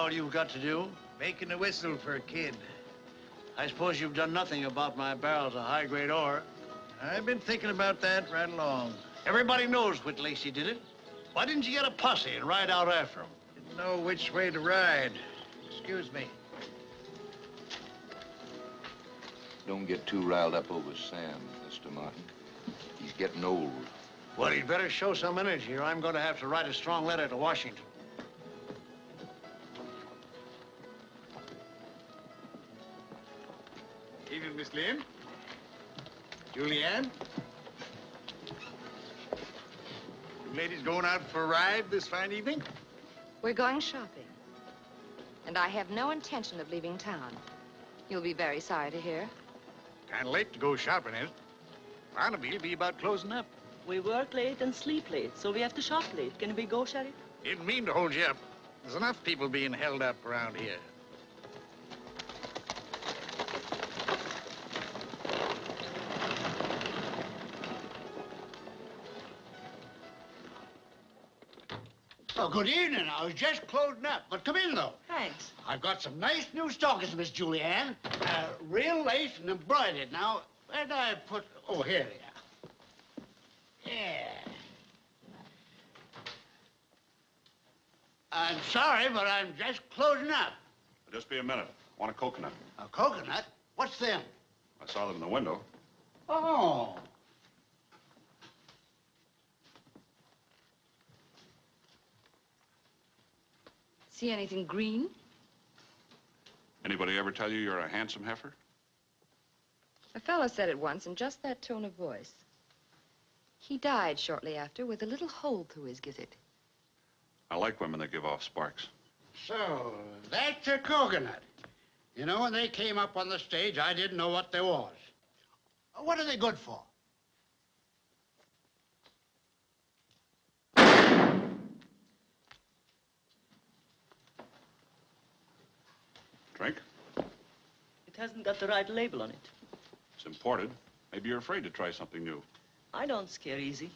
all you've got to do? Making a whistle for a kid. I suppose you've done nothing about my barrels of high-grade ore. I've been thinking about that right along. Everybody knows Whit Lacey did it. Why didn't you get a posse and ride out after him? Didn't know which way to ride. Excuse me. Don't get too riled up over Sam, Mr. Martin. He's getting old. Well, he'd better show some energy, or I'm going to have to write a strong letter to Washington. Evening, Miss Lynn. Julianne. You ladies going out for a ride this fine evening? We're going shopping. And I have no intention of leaving town. You'll be very sorry to hear. Kind of late to go shopping, isn't it? Barnaby'll be about closing up. We work late and sleep late, so we have to shop late. Can we go, Sheriff? Didn't mean to hold you up. There's enough people being held up around here. Oh, good evening. I was just closing up, but come in, though. Thanks. I've got some nice new stockings, Miss Julianne. Real lace and embroidered. Now, where did I put... Oh, here they are. Yeah. I'm sorry, but I'm just closing up. Just be a minute. Want a coconut? A coconut? What's them? I saw them in the window. Oh. See anything green? Anybody ever tell you you're a handsome heifer? A fellow said it once in just that tone of voice. He died shortly after with a little hole through his gizzard. I like women that give off sparks. So, that's a coconut. You know, when they came up on the stage, I didn't know what they was. What are they good for? Drink? It hasn't got the right label on it. It's imported. Maybe you're afraid to try something new. I don't scare easy.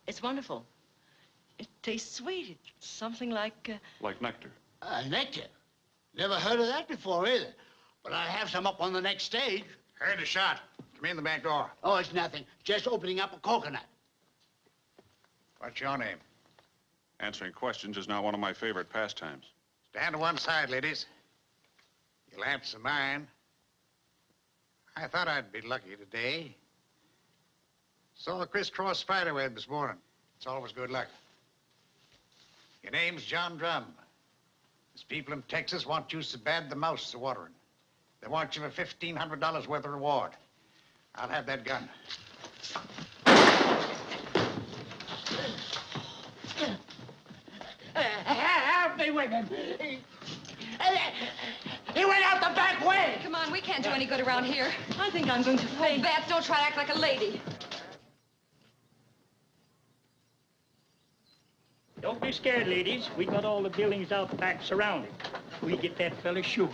It's wonderful. It tastes sweet. It's something like... Like nectar. Nectar? Never heard of that before, either. But I have some up on the next stage. Heard a shot. Come in the back door. Oh, it's nothing. Just opening up a coconut. What's your name? Answering questions is not one of my favorite pastimes. Stand to one side, ladies. You'll answer mine. I thought I'd be lucky today. Saw a crisscross spiderweb this morning. It's always good luck. Your name's John Drum. These people in Texas want you so bad the mouths are watering. They want you for $1,500 worth of reward. I'll have that gun. Help me with him. He went out the back way. Come on, we can't do any good around here. I think I'm going to faint. Beth, don't try to act like a lady. Don't be scared, ladies. We got all the buildings out back surrounded. We get that fella sure.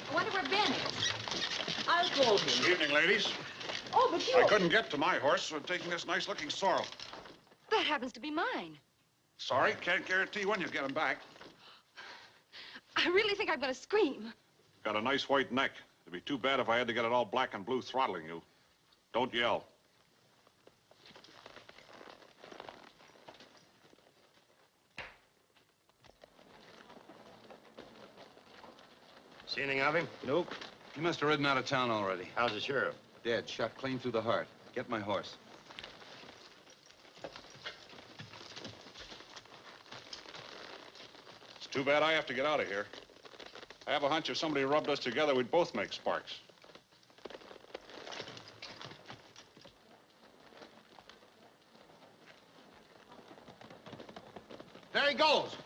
I wonder where Ben is. I'll call him. Good evening, ladies. Oh, but you... I couldn't get to my horse, so I'm taking this nice-looking sorrel. That happens to be mine. Sorry, can't guarantee when you'll get him back. I really think I'm going to scream. Got a nice white neck. It'd be too bad if I had to get it all black and blue throttling you. Don't yell. See anything of him? Nope. He must have ridden out of town already. How's the sheriff? Dead, shot clean through the heart. Get my horse. It's too bad I have to get out of here. I have a hunch if somebody rubbed us together, we'd both make sparks. There he goes.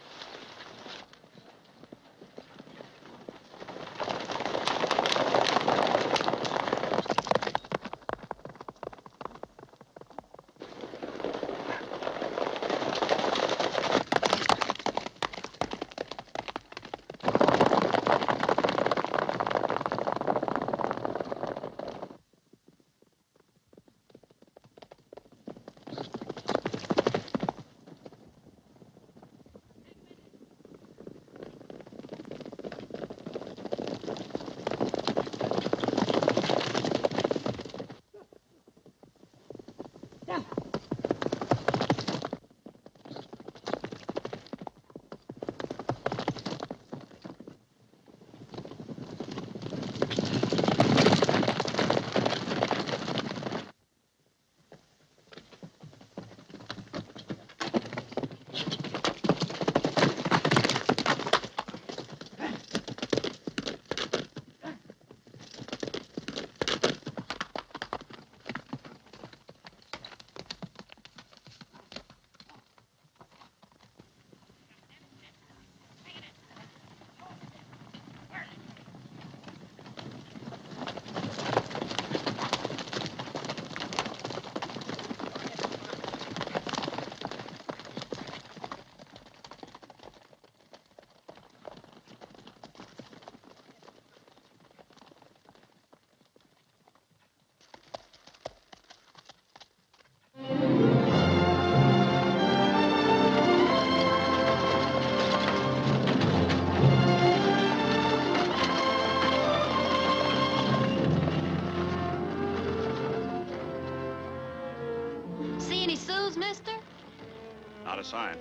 Not a sign.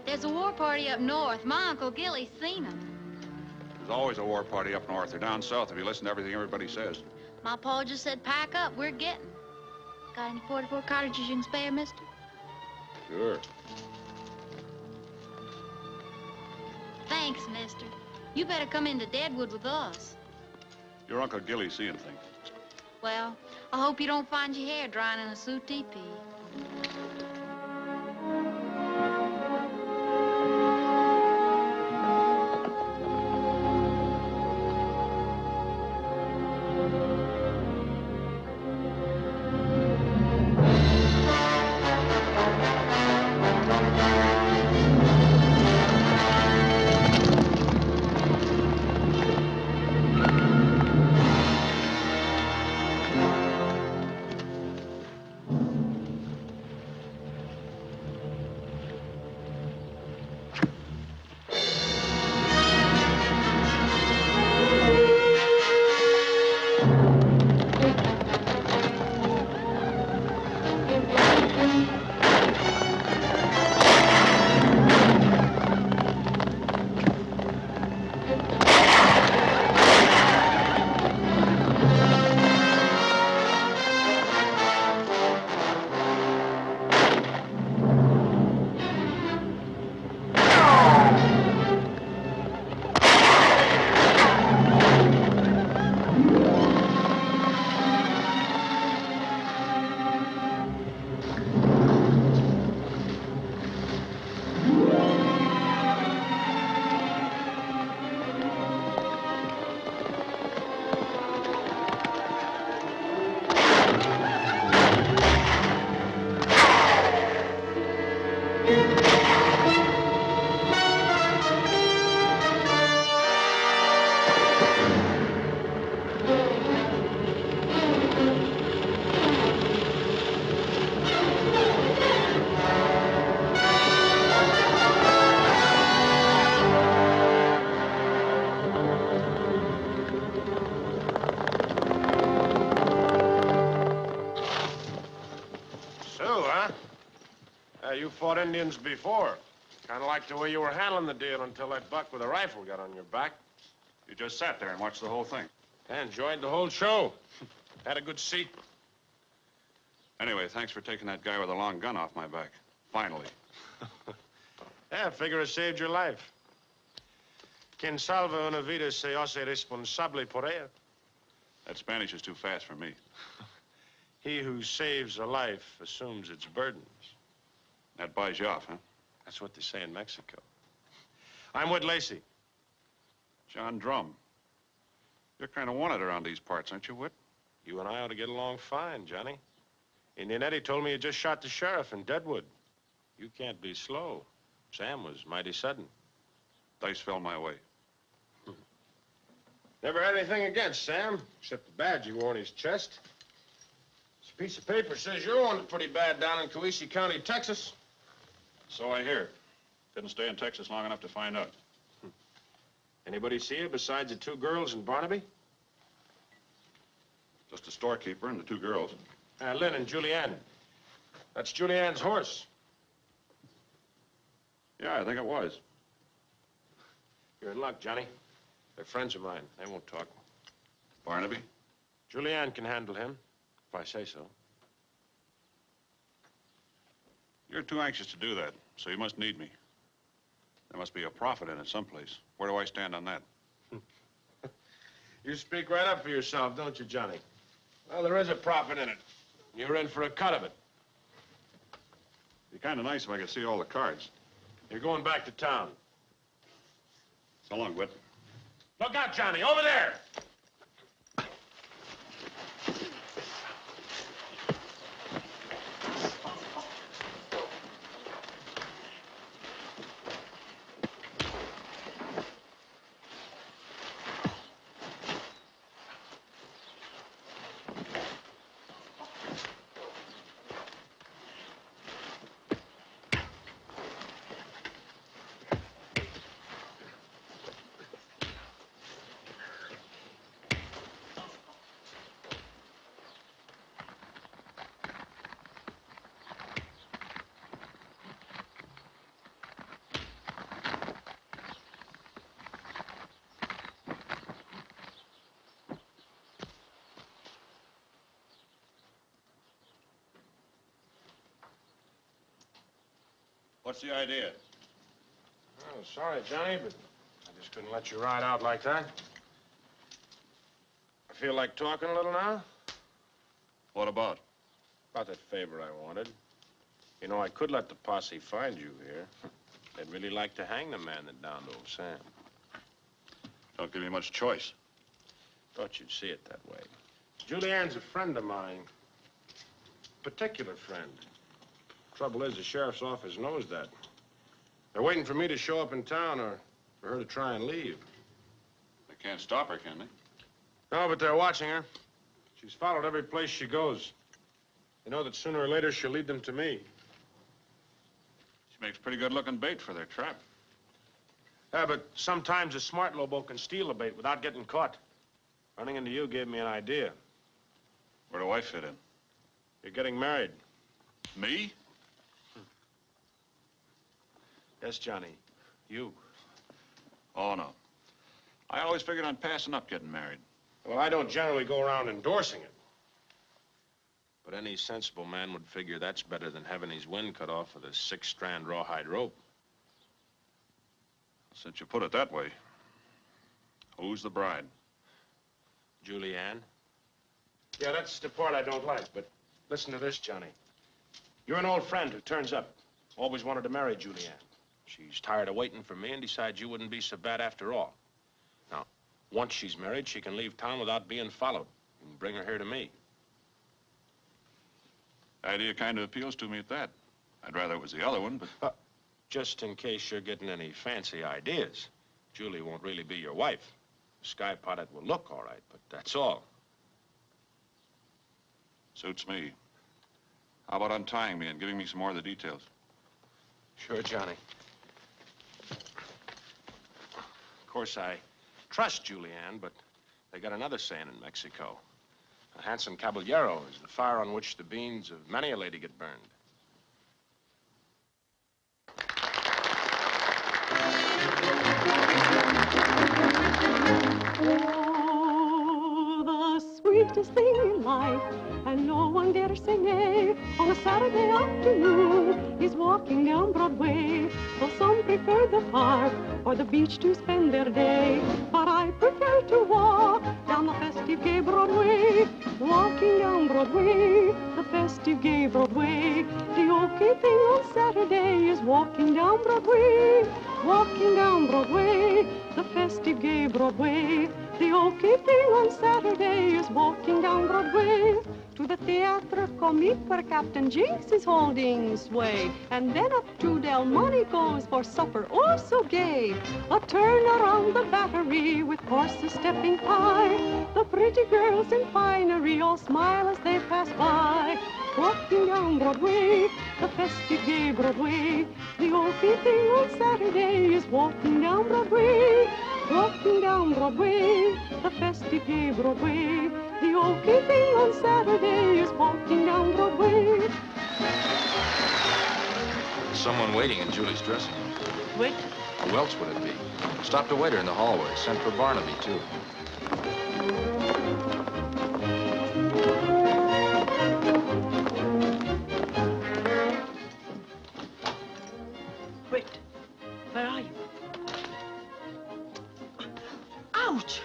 There's a war party up north. My Uncle Gilly's seen them. There's always a war party up north or down south if you listen to everything everybody says. My pa just said pack up. We're getting. Got any 44 cartridges you can spare, mister? Sure. Thanks, mister. You better come into Deadwood with us. Your Uncle Gilly's seeing things. Well, I hope you don't find your hair drying in a suit teepee. You fought Indians before. Kind of like the way you were handling the deal until that buck with a rifle got on your back. You just sat there and watched the whole thing. I enjoyed the whole show. Had a good seat. Anyway, thanks for taking that guy with a long gun off my back. Finally. Yeah, I figure it saved your life. Quien salva una vida se hace responsable por ella. That Spanish is too fast for me. He who saves a life assumes its burdens. That buys you off, huh? That's what they say in Mexico. I'm Whit Lacey. John Drum. You're kind of wanted around these parts, aren't you, Whit? You and I ought to get along fine, Johnny. Indian Eddie told me you just shot the sheriff in Deadwood. You can't be slow. Sam was mighty sudden. Dice fell my way. Never had anything against Sam, except the badge he wore on his chest. This piece of paper says you're wanted pretty bad down in Coeusee County, Texas. So I hear. Didn't stay in Texas long enough to find out. Anybody see you besides the two girls and Barnaby? Just the storekeeper and the two girls. Lynn and Julianne. That's Julianne's horse. Yeah, I think it was. You're in luck, Johnny. They're friends of mine. They won't talk. Barnaby? Julianne can handle him, if I say so. You're too anxious to do that, so you must need me. There must be a profit in it someplace. Where do I stand on that? You speak right up for yourself, don't you, Johnny? Well, there is a profit in it. You're in for a cut of it. It'd be kind of nice if I could see all the cards. You're going back to town. So long, Whit. Look out, Johnny, over there! What's the idea? Oh, sorry, Johnny, but I just couldn't let you ride out like that. I feel like talking a little now. What about? About that favor I wanted. You know, I could let the posse find you here. They'd really like to hang the man that downed old Sam. Don't give me much choice. Thought you'd see it that way. Julianne's a friend of mine. Particular friend. Trouble is, the sheriff's office knows that. They're waiting for me to show up in town or for her to try and leave. They can't stop her, can they? No, but they're watching her. She's followed every place she goes. They know that sooner or later she'll lead them to me. She makes pretty good-looking bait for their trap. Yeah, but sometimes a smart lobo can steal a bait without getting caught. Running into you gave me an idea. Where do I fit in? You're getting married. Me? Yes, Johnny. You. Oh, no. I always figured on passing up getting married. Well, I don't generally go around endorsing it. But any sensible man would figure that's better than having his wind cut off with a 6-strand rawhide rope. Since you put it that way, who's the bride? Julianne. Yeah, that's the part I don't like, but listen to this, Johnny. You're an old friend who turns up. Always wanted to marry Julianne. She's tired of waiting for me and decides you wouldn't be so bad after all. Now, once she's married, she can leave town without being followed. You can bring her here to me. Idea kind of appeals to me at that. I'd rather it was the other one, but... Just in case you're getting any fancy ideas, Julie won't really be your wife. Sky Pot, it will look all right, but that's all. Suits me. How about untying me and giving me some more of the details? Sure, Johnny. Of course, I trust Julianne, but they got another saying in Mexico. A handsome caballero is the fire on which the beans of many a lady get burned. Oh, the sweetest thing in life, and no one dares say nay, on a Saturday afternoon is walking down Broadway. Well, some prefer the park or the beach to spend their day, but I prefer to walk down the festive gay Broadway. Walking down Broadway, the festive gay Broadway. The okay thing on Saturday is walking down Broadway. Walking down Broadway, the festive gay Broadway. The okay thing on Saturday is walking down Broadway. To the Theatre Comique where Captain Jinks is holding sway. And then up to Delmonico's for supper, oh so gay. A turn around the Battery with horses stepping high. The pretty girls in finery all smile as they pass by. Walking down Broadway, the festive gay Broadway. The okay thing on Saturday is walking down Broadway. Walking down Broadway, the festive gay Broadway. The okay thing on Saturday is walking down Broadway. There's someone waiting in Julie's dressing room. Whit? Who else would it be? Stopped a waiter in the hallway. Sent for Barnaby, too. Whit, where are you? Ouch!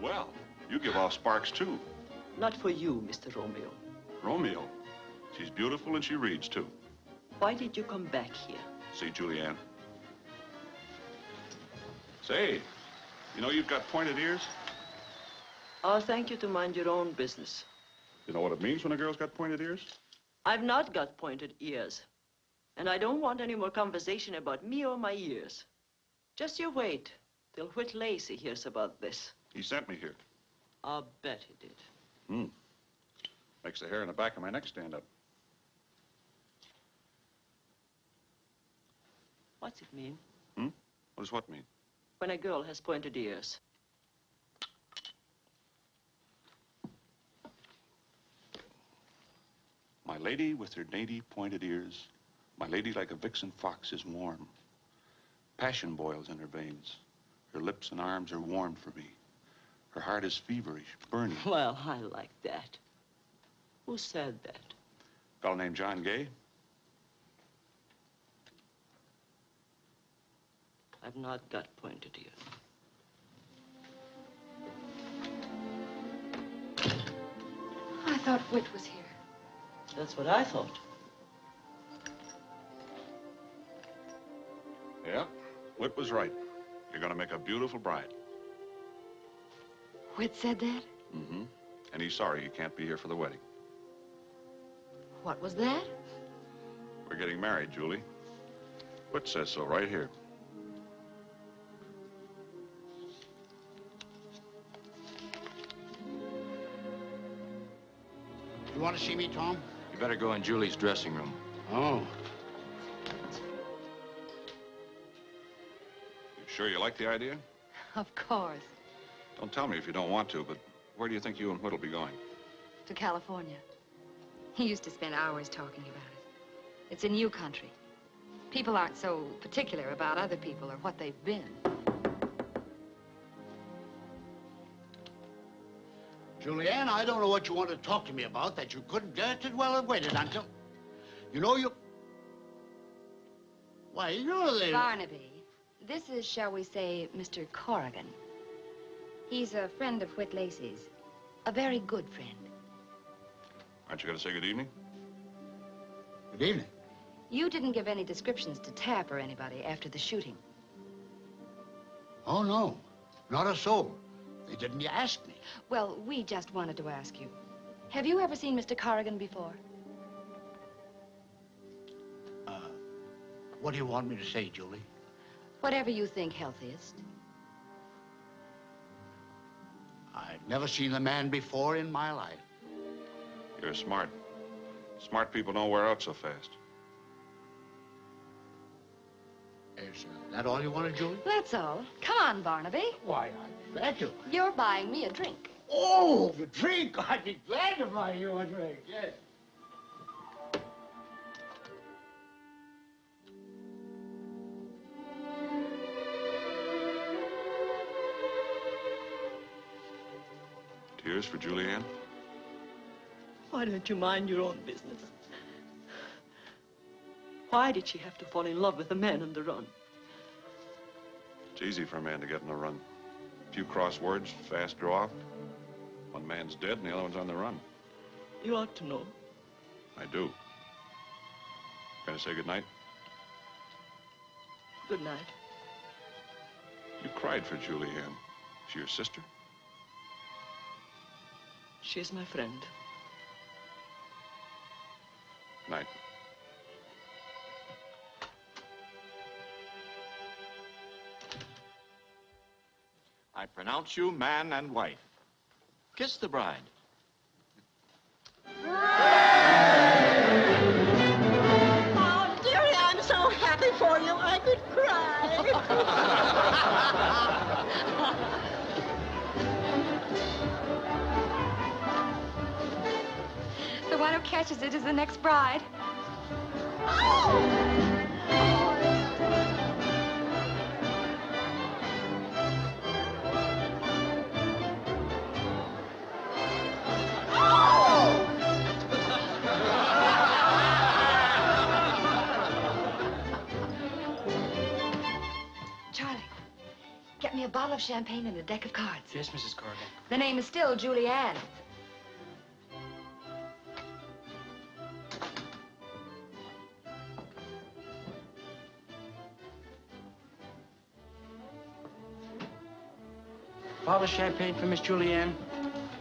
Well, you give off sparks, too. Not for you, Mr. Romeo. Romeo. She's beautiful and she reads, too. Why did you come back here? See, Julianne. Say, you know you've got pointed ears? I'll thank you to mind your own business. You know what it means when a girl's got pointed ears? I've not got pointed ears. And I don't want any more conversation about me or my ears. Just you wait till Whit Lacey hears about this. He sent me here. I'll bet he did. Makes the hair in the back of my neck stand up. What's it mean? What does what mean? When a girl has pointed ears. My lady with her dainty pointed ears, my lady like a vixen fox is warm. Passion boils in her veins. Her lips and arms are warm for me. Her heart is feverish, burning. Well, I like that. Who said that? A fellow named John Gay. I've not got pointed ears. I thought Whit was here. That's what I thought. Yeah, Whit was right. You're gonna make a beautiful bride. Whit said that? Mm-hmm. And he's sorry he can't be here for the wedding. What was that? We're getting married, Julie. Whit says so right here. You want to see me, Tom? You better go in Julie's dressing room. Oh. You sure you like the idea? Of course. Don't tell me if you don't want to, but where do you think you and Whit will be going? To California. He used to spend hours talking about it. It's a new country. People aren't so particular about other people or what they've been. Julianne, I don't know what you want to talk to me about that you couldn't just as well have waited until... You know, you... Why, you're the... Barnaby, this is, shall we say, Mr. Corrigan. He's a friend of Whit Lacey's. A very good friend. Aren't you going to say good evening? Good evening. You didn't give any descriptions to Tapp or anybody after the shooting. Oh, no. Not a soul. They didn't ask me. Well, we just wanted to ask you. Have you ever seen Mr. Corrigan before? What do you want me to say, Julie? Whatever you think healthiest. I've never seen the man before in my life. You're smart. Smart people don't wear out so fast. Is that all you wanted, Julie? That's all. Come on, Barnaby. Why, I'm glad to. You're buying me a drink. Oh, the drink! I'd be glad to buy you a drink, yes. Tears for Julianne? Why don't you mind your own business? Why did she have to fall in love with a man on the run? It's easy for a man to get on the run. A few cross words, fast draw. man's dead and the other one's on the run. You ought to know. I do. Can I say goodnight? Good night. You cried for Julianne. She your sister? She's my friend. Night. I pronounce you man and wife. Kiss the bride. Oh, dearie, I'm so happy for you, I could cry. The one who catches it is the next bride. Charlie, get me a bottle of champagne and a deck of cards. Yes, Mrs. Corrigan. The name is still Julianne. Bottle of champagne for Miss Julianne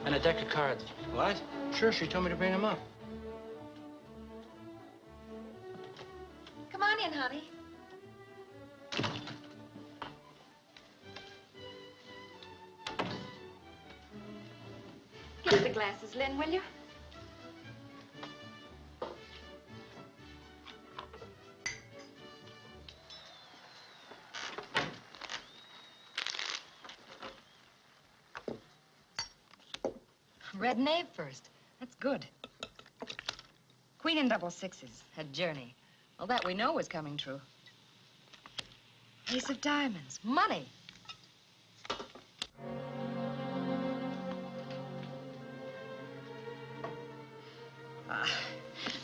and a deck of cards. What? Sure, she told me to bring them up. Come on in, honey. Get the glasses, Lynn, will you? Red knave first. That's good. Queen and double sixes. A journey. Well, that we know was coming true. Ace of diamonds. Money.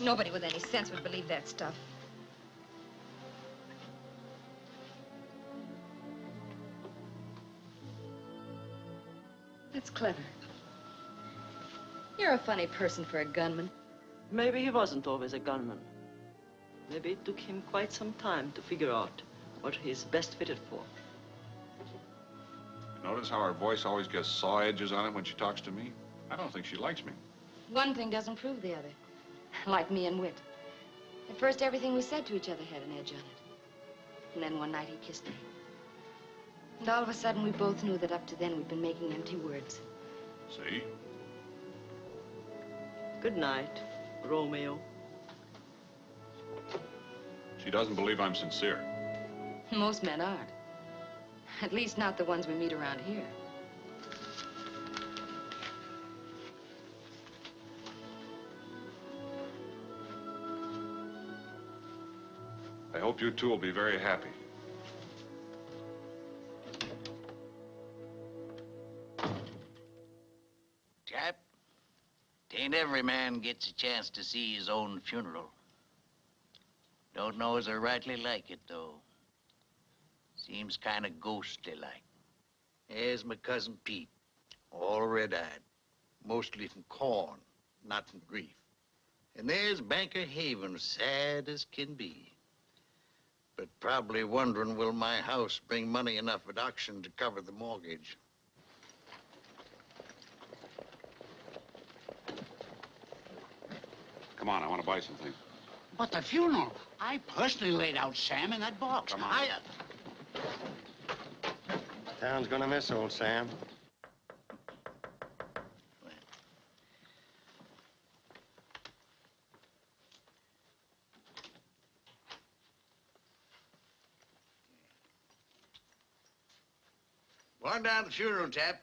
Nobody with any sense would believe that stuff. That's clever. You're a funny person for a gunman. Maybe he wasn't always a gunman. Maybe it took him quite some time to figure out what he's best fitted for. Notice how her voice always gets saw edges on it when she talks to me? I don't think she likes me. One thing doesn't prove the other. Like me and Whit. At first, everything we said to each other had an edge on it. And then one night he kissed me. And all of a sudden, we both knew that up to then we'd been making empty words. See? Good night, Romeo. She doesn't believe I'm sincere. Most men aren't. At least not the ones we meet around here. I hope you two will be very happy. Chap, tain't every man gets a chance to see his own funeral. Don't know as I rightly like it, though. Seems kind of ghostly like. There's my cousin Pete, all red-eyed, mostly from corn, not from grief. And there's Banker Haven, sad as can be. But probably wondering, will my house bring money enough at auction to cover the mortgage? Come on, I want to buy something. But the funeral, I personally laid out Sam in that box. Come on. Town's gonna miss old Sam. Go on down to the funeral, chap.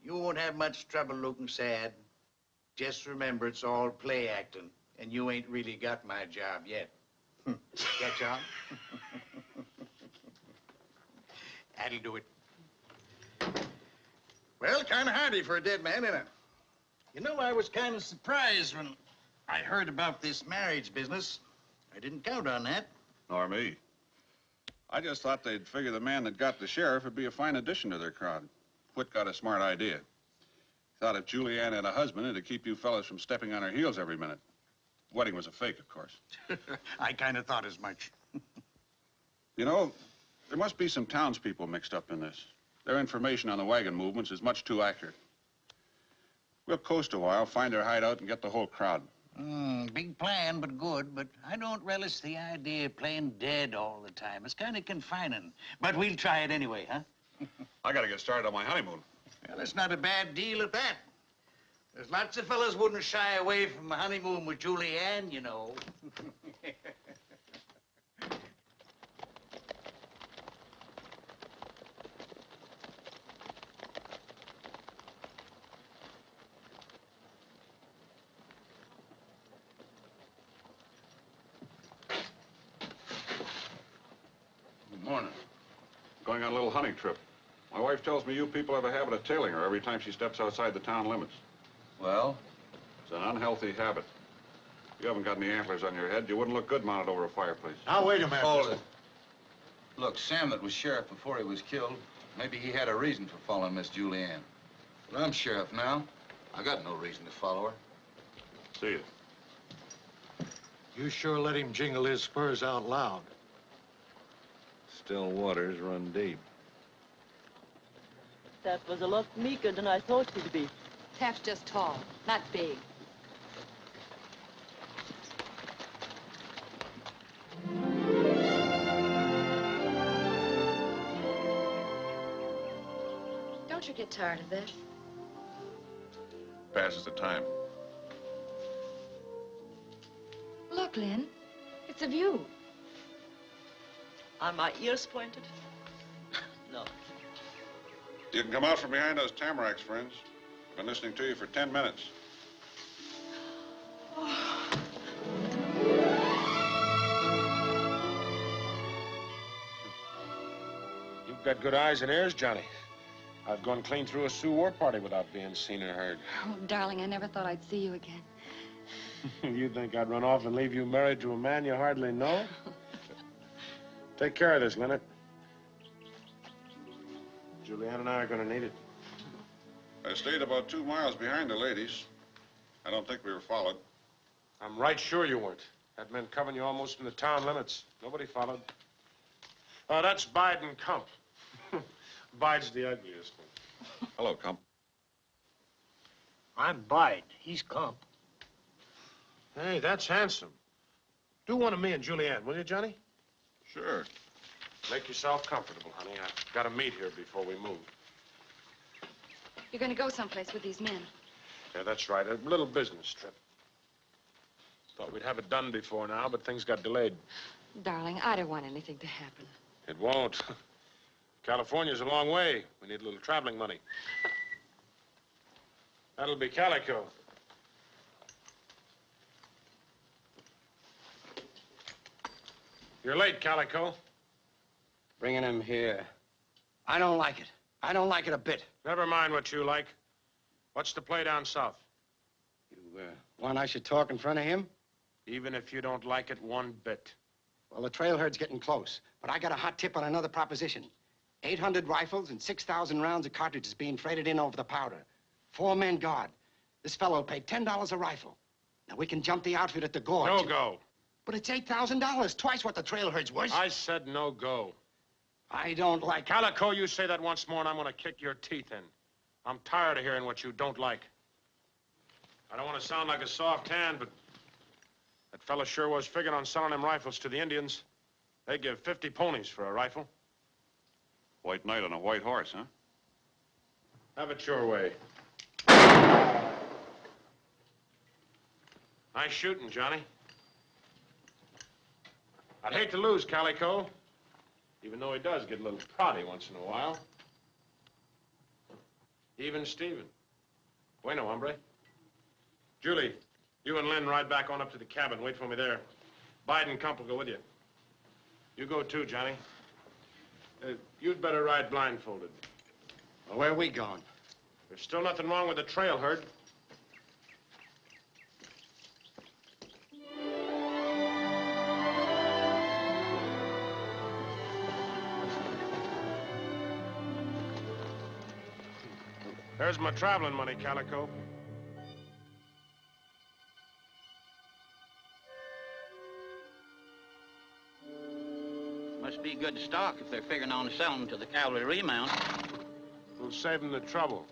You won't have much trouble looking sad. Just remember, it's all play acting, and you ain't really got my job yet. Catch on? That'll do it. Well, kind of hardy for a dead man, isn't it? You know, I was kind of surprised when I heard about this marriage business. I didn't count on that. Nor me. I just thought they'd figure the man that got the sheriff would be a fine addition to their crowd. Whit got a smart idea. Thought if Julianne had a husband, it'd keep you fellas from stepping on her heels every minute. Wedding was a fake, of course. I kind of thought as much. You know, there must be some townspeople mixed up in this. Their information on the wagon movements is much too accurate. We'll coast a while, find their hideout, and get the whole crowd. Big plan, but good. But I don't relish the idea of playing dead all the time. It's kind of confining. But we'll try it anyway, huh? I gotta get started on my honeymoon. Well, it's not a bad deal at that. There's lots of fellas wouldn't shy away from a honeymoon with Julianne, you know. Good morning. Going on a little hunting trip. My wife tells me you people have a habit of tailing her every time she steps outside the town limits. Well? It's an unhealthy habit. You haven't got any antlers on your head. You wouldn't look good mounted over a fireplace. Now, wait a minute. Hold it. Look, Sam that was sheriff before he was killed, maybe he had a reason for following Miss Julianne. But I'm sheriff now. I got no reason to follow her. See you. You sure let him jingle his spurs out loud. Still waters run deep. That was a lot meeker than I thought he'd be. Taft's just tall, not big. Don't you get tired of this? Passes the time. Look, Lin, it's a view. Are my ears pointed? No. You can come out from behind those tamaracks, friends. Been listening to you for 10 minutes. You've got good eyes and ears, Johnny. I've gone clean through a Sioux war party without being seen or heard. Oh, darling, I never thought I'd see you again. You think I'd run off and leave you married to a man you hardly know? Take care of this, Leonard. Julianne and I are going to need it. I stayed about 2 miles behind the ladies. I don't think we were followed. I'm right sure you weren't. Had men covering you almost in the town limits. Nobody followed. Oh, that's Biden Kump. Bide's the ugliest one. Hello, Kump. I'm Bide. He's Kump. Hey, that's handsome. Do one of me and Julianne, will you, Johnny? Sure. Make yourself comfortable, honey. I've got to meet here before we move. You're going to go someplace with these men. Yeah, that's right. A little business trip. Thought we'd have it done before now, but things got delayed. Darling, I don't want anything to happen. It won't. California's a long way. We need a little traveling money. That'll be Calico. You're late, Calico. Bringing him here. I don't like it. I don't like it a bit. Never mind what you like. What's the play down south? You want I should talk in front of him? Even if you don't like it one bit. Well, the trail herd's getting close, but I got a hot tip on another proposition. 800 rifles and 6,000 rounds of cartridges being freighted in over the powder. 4 men guard. This fellow will pay $10 a rifle. Now, we can jump the outfit at the gorge. No go. But it's $8,000, twice what the trail herd's worth. I said no go. I don't like... Calico, you say that once more and I'm gonna kick your teeth in. I'm tired of hearing what you don't like. I don't want to sound like a soft hand, but that fella sure was figuring on selling them rifles to the Indians. They give 50 ponies for a rifle. White knight on a white horse, huh? Have it your way. Nice shooting, Johnny. I'd hate to lose Calico, even though he does get a little proddy once in a while. Even Steven. Bueno, hombre. Julie, you and Lynn ride back on up to the cabin. Wait for me there. Biden and Kump will go with you. You go too, Johnny. You'd better ride blindfolded. Well, where are we going? There's still nothing wrong with the trail herd. There's my traveling money, Calico. Must be good stock if they're figuring on selling them to the cavalry remount. We'll save them the trouble.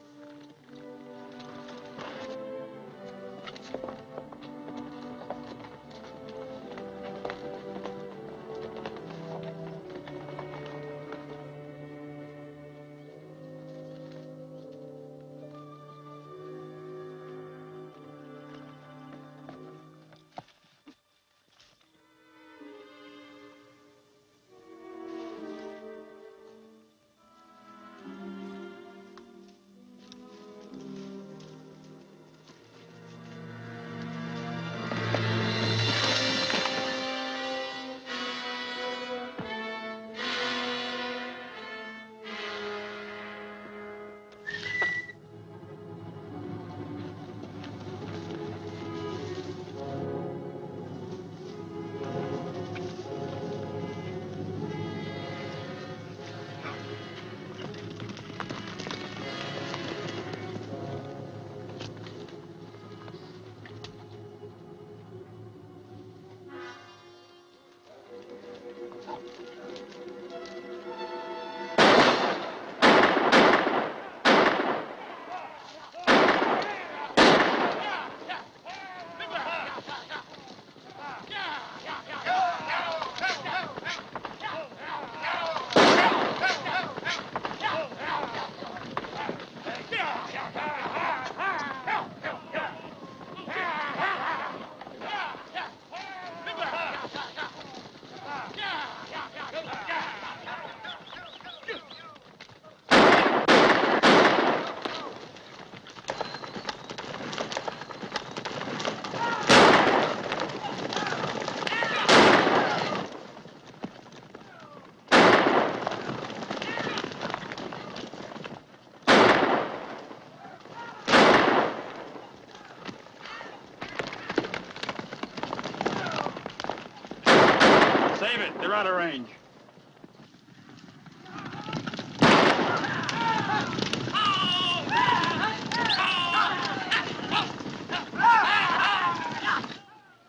They're out of range.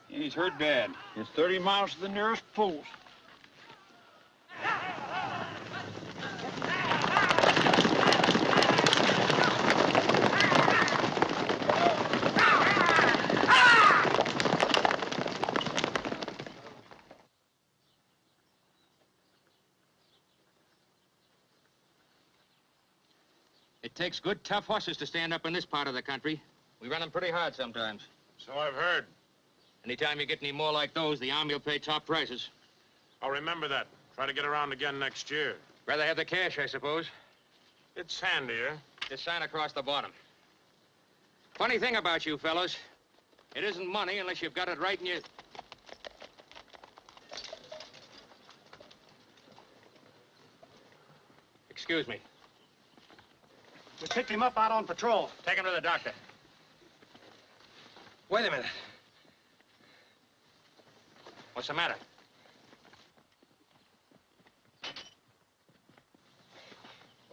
He's hurt bad. It's 30 miles to the nearest post. It takes good, tough horses to stand up in this part of the country. We run them pretty hard sometimes. So I've heard. Anytime you get any more like those, the Army will pay top prices. I'll remember that. Try to get around again next year. Rather have the cash, I suppose. It's handier. Just sign across the bottom. Funny thing about you fellows, it isn't money unless you've got it right in your... Excuse me. We picked him up out on patrol. Take him to the doctor. Wait a minute. What's the matter?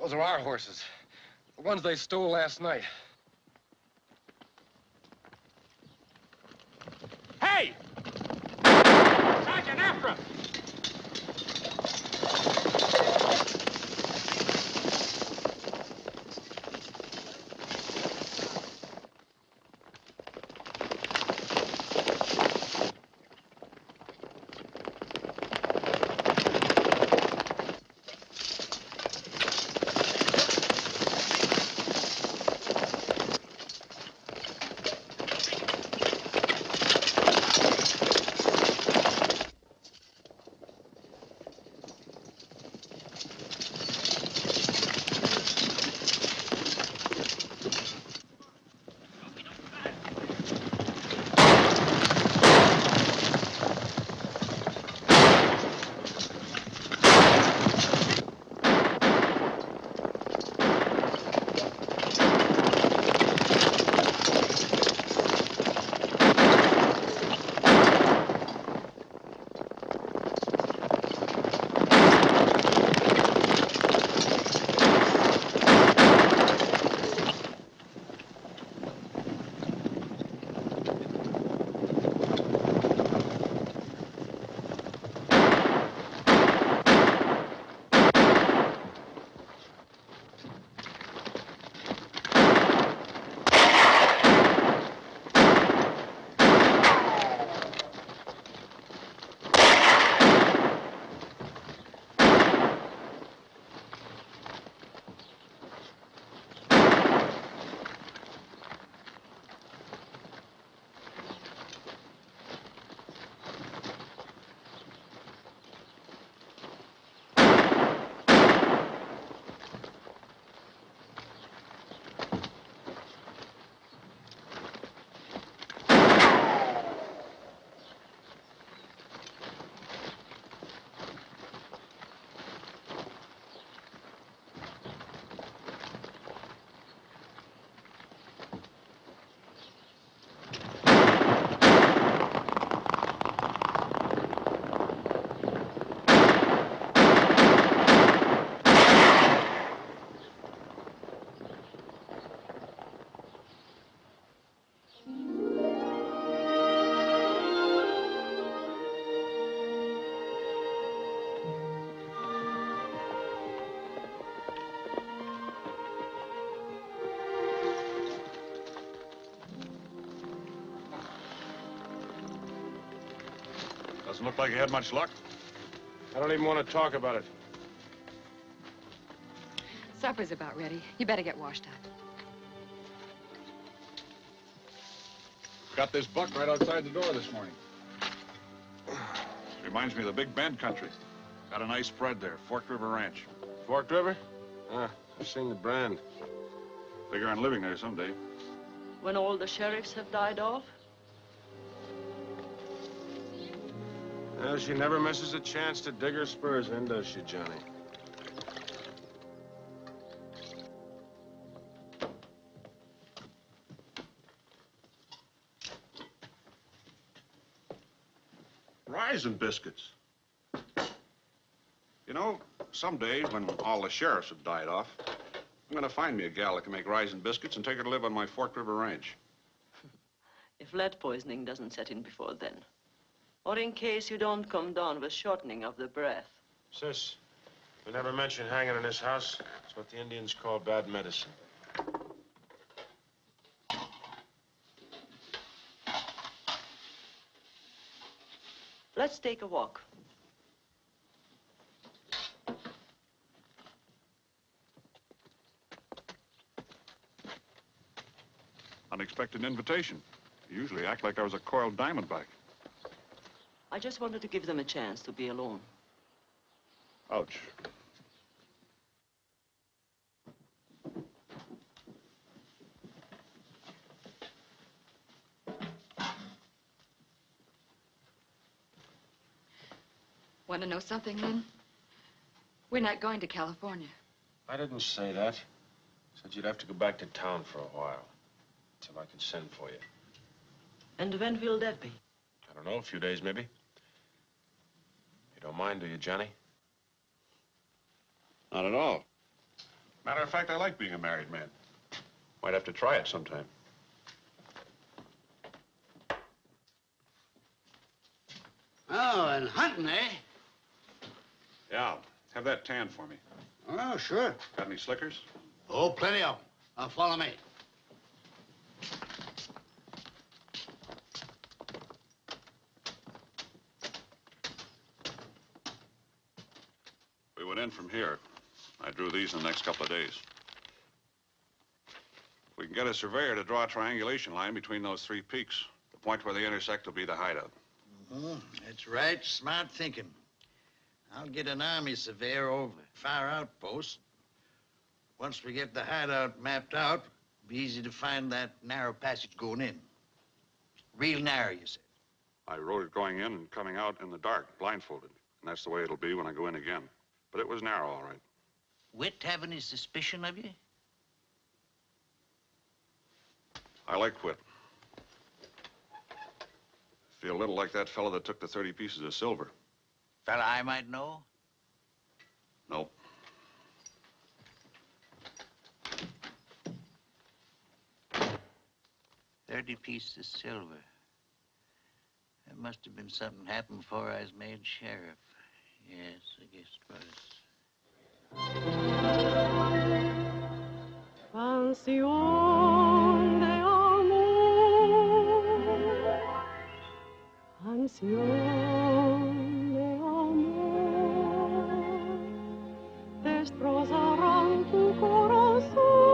Those are our horses. The ones they stole last night. Hey! Sergeant, after him! Doesn't look like you had much luck. I don't even want to talk about it. Supper's about ready. You better get washed up. Got this buck right outside the door this morning. Reminds me of the Big Bend country. Got a nice spread there, Forked River Ranch. Forked River? Ah, I've seen the brand. Figure on living there someday. When all the sheriffs have died off? Well, she never misses a chance to dig her spurs in, does she, Johnny? Raisin biscuits. You know, someday when all the sheriffs have died off, I'm gonna find me a gal that can make raisin biscuits and take her to live on my Forked River Ranch. If lead poisoning doesn't set in before then. Or in case you don't come down with shortening of the breath. Sis, we never mention hanging in this house. It's what the Indians call bad medicine. Let's take a walk. Unexpected invitation. You usually act like I was a coiled diamondback. I just wanted to give them a chance to be alone. Ouch. Want to know something, Lin? We're not going to California. I didn't say that. Said you'd have to go back to town for a while. Till I could send for you. And when will that be? I don't know, a few days maybe. You don't mind, do you, Johnny? Not at all. Matter of fact, I like being a married man. Might have to try it sometime. Oh, and hunting, eh? Yeah, have that tan for me. Oh, sure. Got any slickers? Oh, plenty of them. Follow me. We went in from here. I drew these in the next couple of days. We can get a surveyor to draw a triangulation line between those three peaks. The point where they intersect will be the hideout. That's right. Smart thinking. I'll get an army surveyor over far outpost. Once we get the hideout mapped out, it'll be easy to find that narrow passage going in. Real narrow, you said. I wrote it going in and coming out in the dark, blindfolded. And that's the way it'll be when I go in again. But it was narrow, all right. Whit have any suspicion of you? I like Whit. Feel a little like that fellow that took the 30 pieces of silver. Fella I might know? No. $30 pieces of silver. There must have been something happened before I was made sheriff. Yes, I guess it was. Canción de amor, canción de amor, destrozarán tu corazón.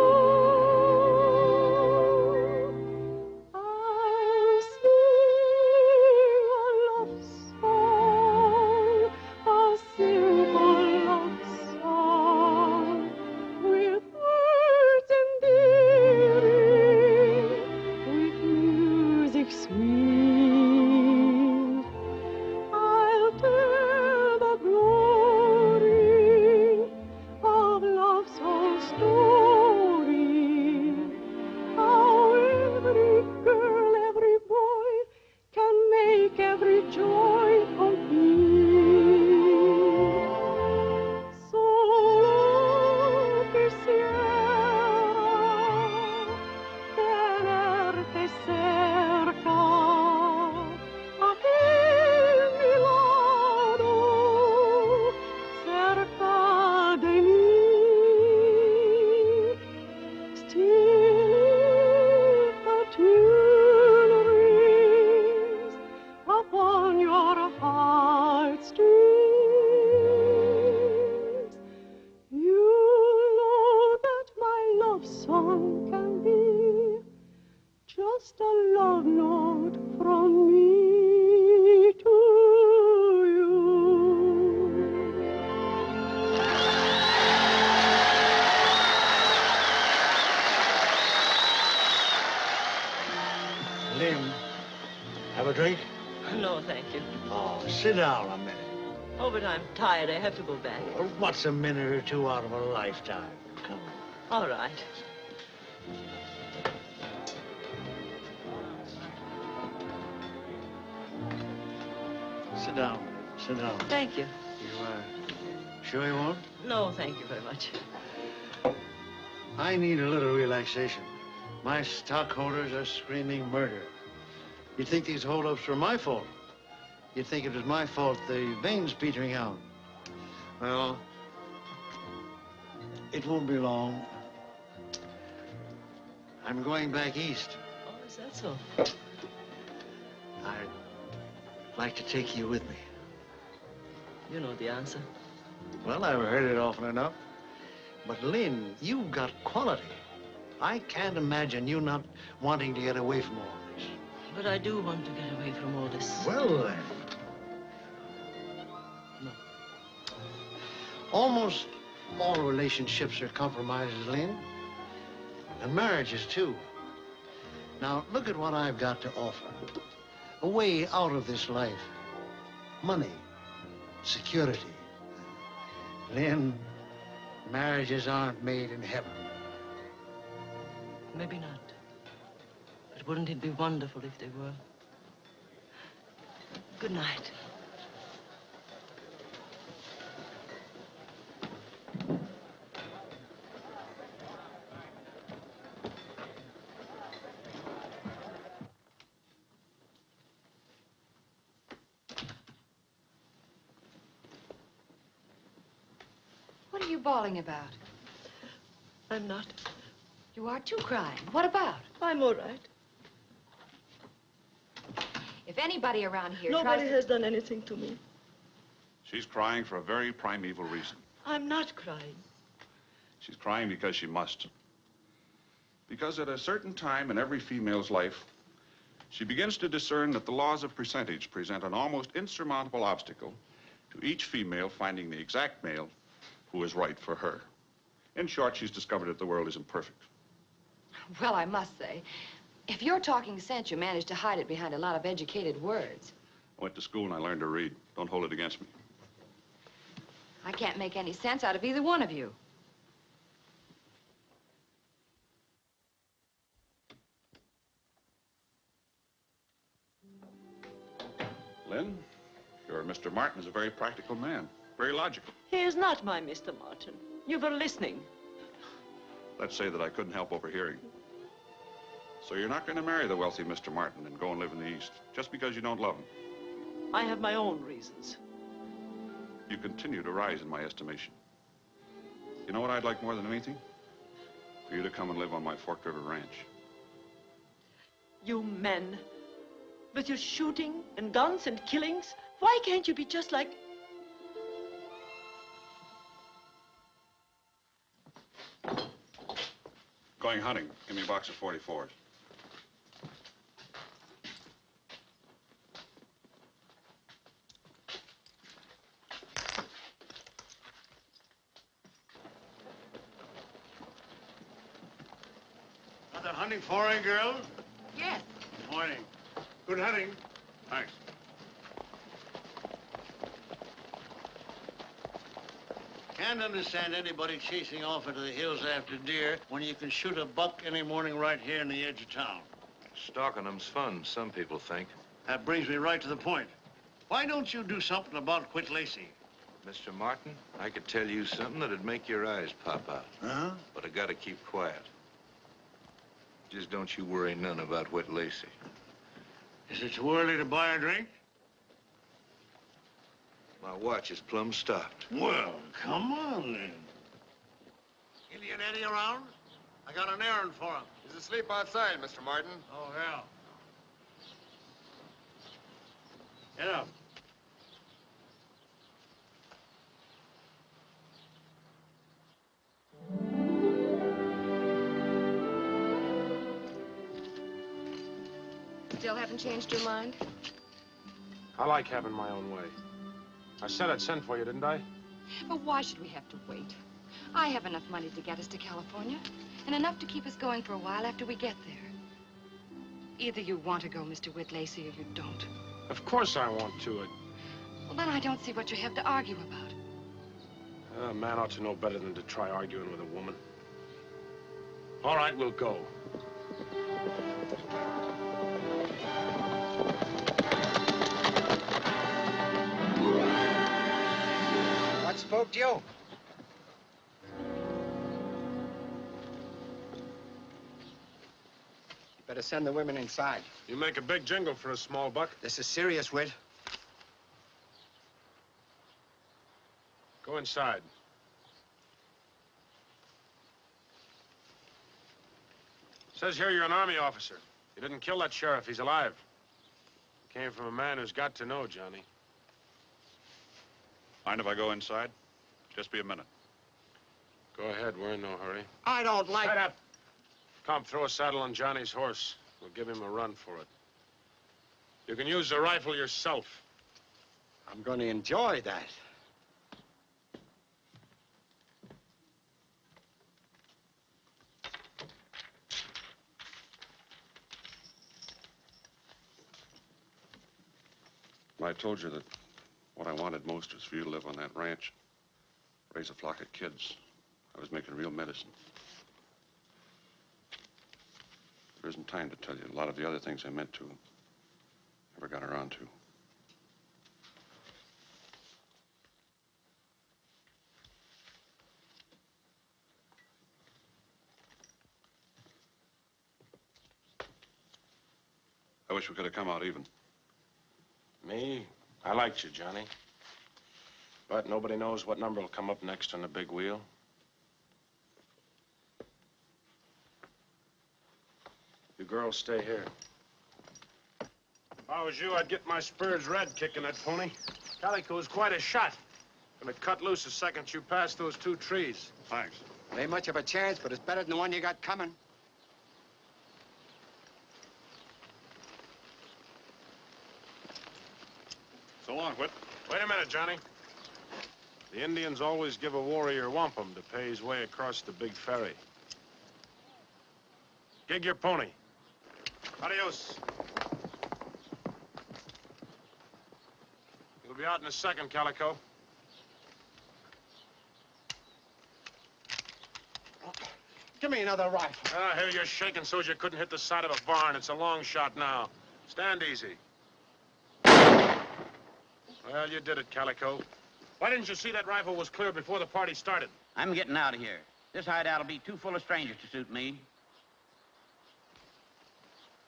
Sit down a minute. Oh, but I'm tired. I have to go back. Well, what's a minute or two out of a lifetime? Come on. All right. Sit down. Sit down. Thank you. You, sure you won't? No, thank you very much. I need a little relaxation. My stockholders are screaming murder. You'd think these holdups were my fault. You'd think it was my fault the vein's petering out. Well, it won't be long. I'm going back east. Oh, is that so? I'd like to take you with me. You know the answer. Well, I've heard it often enough. But, Lin, you've got quality. I can't imagine you not wanting to get away from all this. But I do want to get away from all this. Well, then. No. Almost all relationships are compromises, Lin. And marriages, too. Now, look at what I've got to offer. A way out of this life. Money. Security. Lin, marriages aren't made in heaven. Maybe not. But wouldn't it be wonderful if they were? Good night. What are you bawling about? I'm not. You are too crying. What about? I'm all right. If anybody around here Nobody tries has done anything to me. She's crying for a very primeval reason. I'm not crying. She's crying because she must. Because at a certain time in every female's life, she begins to discern that the laws of percentage present an almost insurmountable obstacle to each female finding the exact male who is right for her. In short, she's discovered that the world isn't perfect. Well, I must say, if you're talking sense, you managed to hide it behind a lot of educated words. I went to school and I learned to read. Don't hold it against me. I can't make any sense out of either one of you. Lin, your Mr. Martin is a very practical man, very logical. He is not my Mr. Martin. You were listening. Let's say that I couldn't help overhearing. So you're not going to marry the wealthy Mr. Martin and go and live in the East just because you don't love him. I have my own reasons. You continue to rise in my estimation. You know what I'd like more than anything? For you to come and live on my Forked River ranch. You men, with your shooting and guns and killings, why can't you be just like... Going hunting. Give me a box of 44s. Another hunting foray, girl? Yes. Good morning. Good hunting. Thanks. Can't understand anybody chasing off into the hills after deer when you can shoot a buck any morning right here in the edge of town. Stalking them's fun, some people think. That brings me right to the point. Why don't you do something about Whit Lacey? Mr. Martin, I could tell you something that'd make your eyes pop out. Huh? But I gotta keep quiet. Just don't you worry none about Whit Lacey. Is it too early to buy a drink? My watch is plumb stopped. Well, come on, then. Indian Eddie around? I got an errand for him. He's asleep outside, Mr. Martin. Oh, yeah. Get up. Still haven't changed your mind? I like having my own way. I said I'd send for you, didn't I? But why should we have to wait? I have enough money to get us to California, and enough to keep us going for a while after we get there. Either you want to go, Mr. Whit Lacey, or you don't. Of course I want to. then I don't see what you have to argue about. A man ought to know better than to try arguing with a woman. All right, we'll go. What spooked you? You better send the women inside. You make a big jingle for a small buck. This is serious, Whit. Go inside. Says here you're an army officer. You didn't kill that sheriff. He's alive. Came from a man who's got to know, Johnny. Mind if I go inside? Just be a minute. Go ahead. We're in no hurry. I don't like... Shut up. Come, throw a saddle on Johnny's horse. We'll give him a run for it. You can use the rifle yourself. I'm going to enjoy that. I told you that what I wanted most was for you to live on that ranch, raise a flock of kids. I was making real medicine. There isn't time to tell you a lot of the other things I meant to, never got around to. I wish we could have come out even. Me? I liked you, Johnny. But nobody knows what number will come up next on the big wheel. You girls stay here. If I was you, I'd get my spurs red kicking that pony. Calico's quite a shot. Gonna cut loose the second you pass those two trees. Thanks. It ain't much of a chance, but it's better than the one you got coming. So long, Whit. Wait a minute, Johnny. The Indians always give a warrior wampum to pay his way across the big ferry. Gig your pony. Adios. You'll be out in a second, Calico. Give me another rifle. Ah, here you're shaking so you couldn't hit the side of a barn. It's a long shot now. Stand easy. Well, you did it, Calico. Why didn't you see that rifle was clear before the party started? I'm getting out of here. This hideout will be too full of strangers to suit me.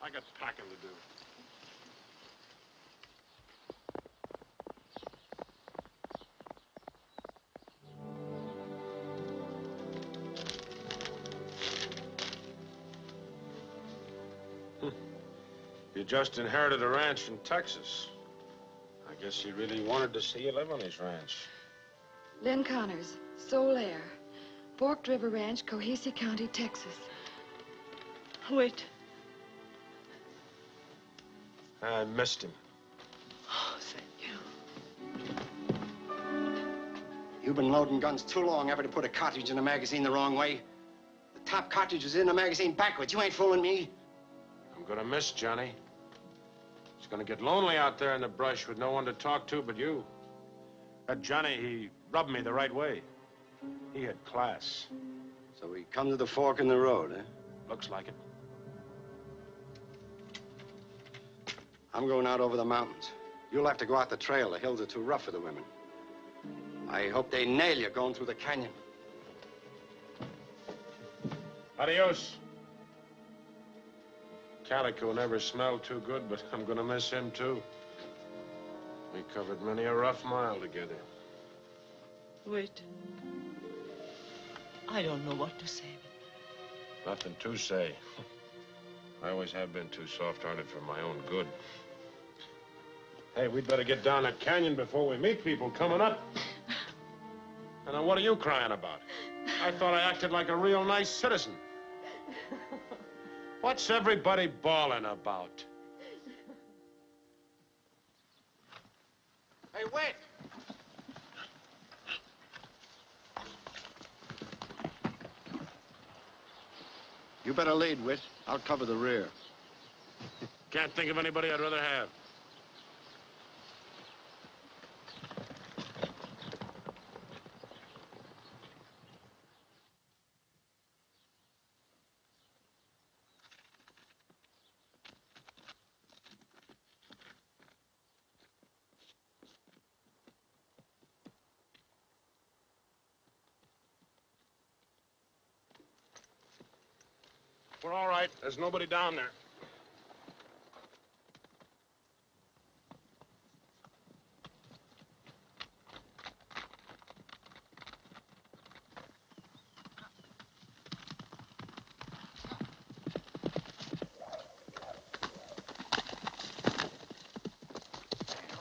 I got packing to do. You just inherited a ranch in Texas. I guess he really wanted to see you live on his ranch. Lin Connor's, sole heir. Forked River Ranch, Cohasset County, Texas. Wait. I missed him. Oh, thank you. You've been loading guns too long ever to put a cartridge in a magazine the wrong way. The top cartridge was in the magazine backwards. You ain't fooling me. I'm gonna miss Johnny. He's gonna get lonely out there in the brush with no one to talk to but you. That Johnny, he rubbed me the right way. He had class. So we come to the fork in the road, eh? Looks like it. I'm going out over the mountains. You'll have to go out the trail. The hills are too rough for the women. I hope they nail you going through the canyon. Adios. Calico never smelled too good, but I'm gonna miss him, too. We covered many a rough mile together. Wait. I don't know what to say. Nothing to say. I always have been too soft-hearted for my own good. Hey, we'd better get down that canyon before we meet people coming up. And now, what are you crying about? I thought I acted like a real nice citizen. What's everybody bawling about? Hey, wait! You better lead, Whit. I'll cover the rear. Can't think of anybody I'd rather have. We're all right. There's nobody down there.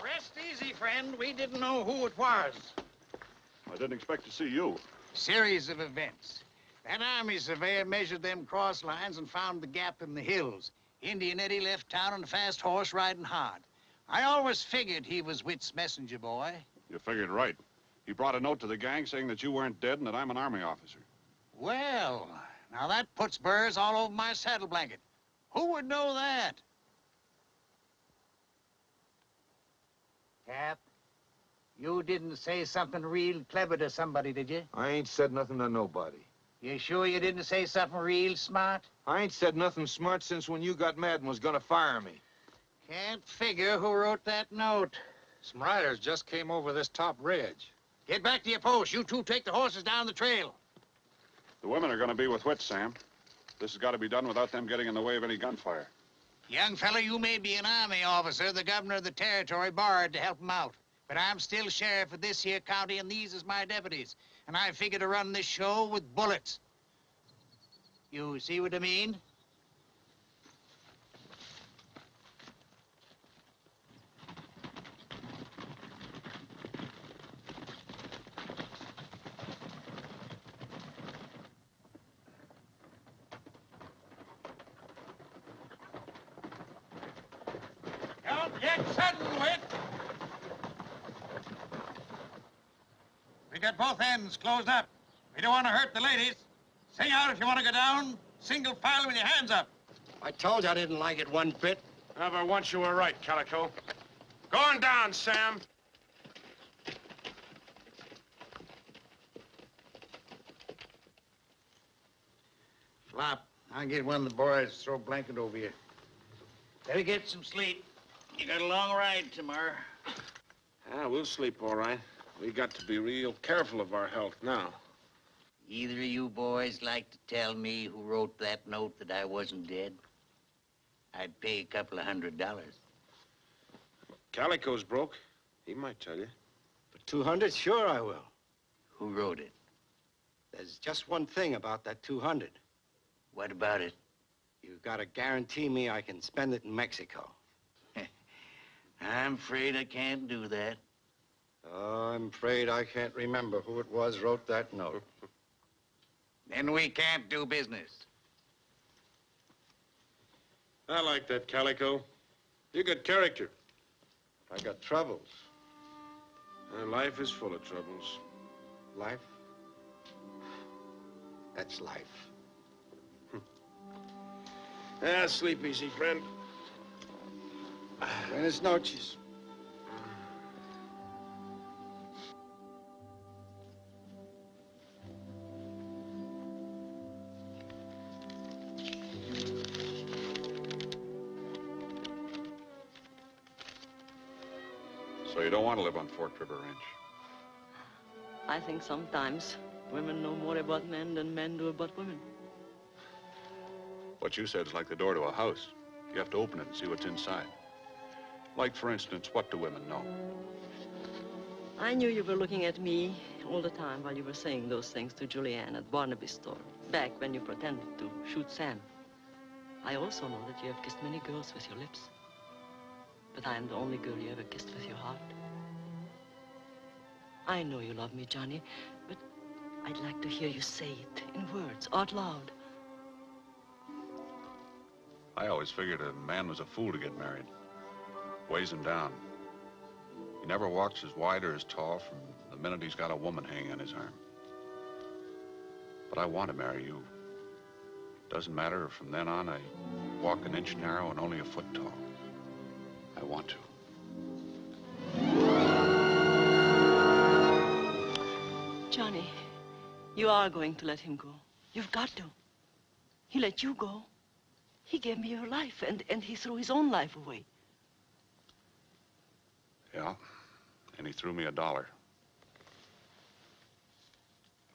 Rest easy, friend. We didn't know who it was. I didn't expect to see you. Series of events. That army surveyor measured them cross lines and found the gap in the hills. Indian Eddie left town on a fast horse riding hard. I always figured he was Whit's messenger boy. You figured right. He brought a note to the gang saying that you weren't dead and that I'm an army officer. Well, now that puts burrs all over my saddle blanket. Who would know that? Cap, you didn't say something real clever to somebody, did you? I ain't said nothing to nobody. You sure you didn't say something real smart? I ain't said nothing smart since when you got mad and was gonna fire me. Can't figure who wrote that note. Some riders just came over this top ridge. Get back to your post. You two take the horses down the trail. The women are going to be with Whit, Sam. This has got to be done without them getting in the way of any gunfire. Young fella, you may be an army officer. The governor of the territory borrowed to help him out. But I'm still sheriff of this here county, and these is my deputies. And I figure to run this show with bullets. You see what I mean? Don't get sudden, Whit. We got both ends closed up. We don't want to hurt the ladies. Sing out if you want to go down. Single file with your hands up. I told you I didn't like it one bit. Never once you were right, Calico. Going down, Sam. Flop, I'll get one of the boys to throw a blanket over you. Better get some sleep. You got a long ride tomorrow. Ah, we'll sleep all right. We got to be real careful of our health now. Either of you boys like to tell me who wrote that note that I wasn't dead? I'd pay a couple of $100. Calico's broke. He might tell you. For 200, sure I will. Who wrote it? There's just one thing about that 200. What about it? You've got to guarantee me I can spend it in Mexico. I'm afraid I can't do that. Oh, I'm afraid I can't remember who it was wrote that note. Then we can't do business. I like that, Calico. You got character. I got troubles. And life is full of troubles. Life? That's life. Ah, sleep easy, friend. Buenas noches. So you don't want to live on Fort River Ranch? I think sometimes women know more about men than men do about women. What you said is like the door to a house. You have to open it and see what's inside. Like, for instance, what do women know? I knew you were looking at me all the time while you were saying those things to Julianne at Barnaby's store, back when you pretended to shoot Sam. I also know that you have kissed many girls with your lips. But I am the only girl you ever kissed with your heart. I know you love me, Johnny, but I'd like to hear you say it in words, out loud. I always figured a man was a fool to get married. Weighs him down. He never walks as wide or as tall from the minute he's got a woman hanging on his arm. But I want to marry you. Doesn't matter if from then on I walk an inch narrow and only a foot tall. I want to. Johnny, you are going to let him go. You've got to. He let you go. He gave me your life, and he threw his own life away. Yeah, and he threw me $1.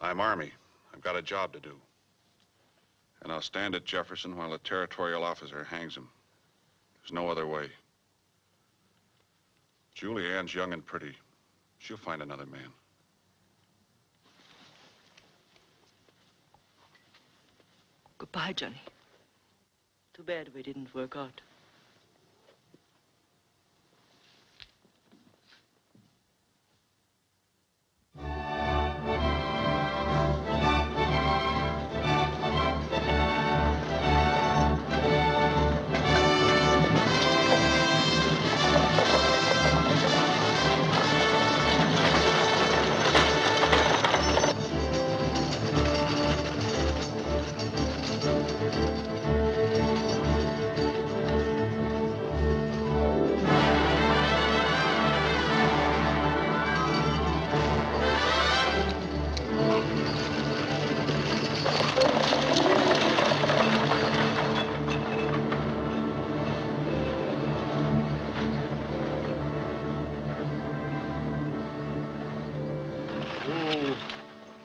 I'm Army. I've got a job to do. And I'll stand at Jefferson while a territorial officer hangs him. There's no other way. Julie Ann's young and pretty. She'll find another man. Goodbye, Johnny. Too bad we didn't work out.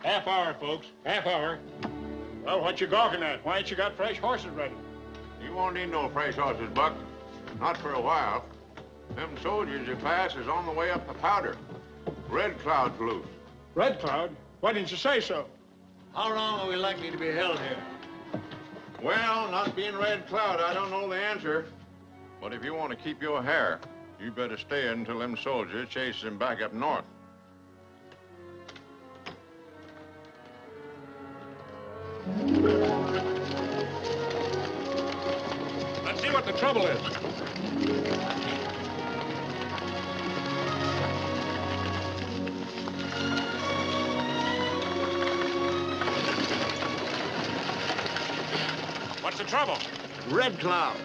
Half hour, folks. Half hour. Well, what you gawking at? Why ain't you got fresh horses ready? You won't need no fresh horses, Buck. Not for a while. Them soldiers you pass is on the way up the powder. Red Cloud's loose. Red Cloud? Why didn't you say so? How long are we likely to be held here? Well, not being Red Cloud, I don't know the answer. But if you want to keep your hair, you better stay until them soldiers chase him back up north. Let's see what the trouble is. What's the trouble? Red Cloud.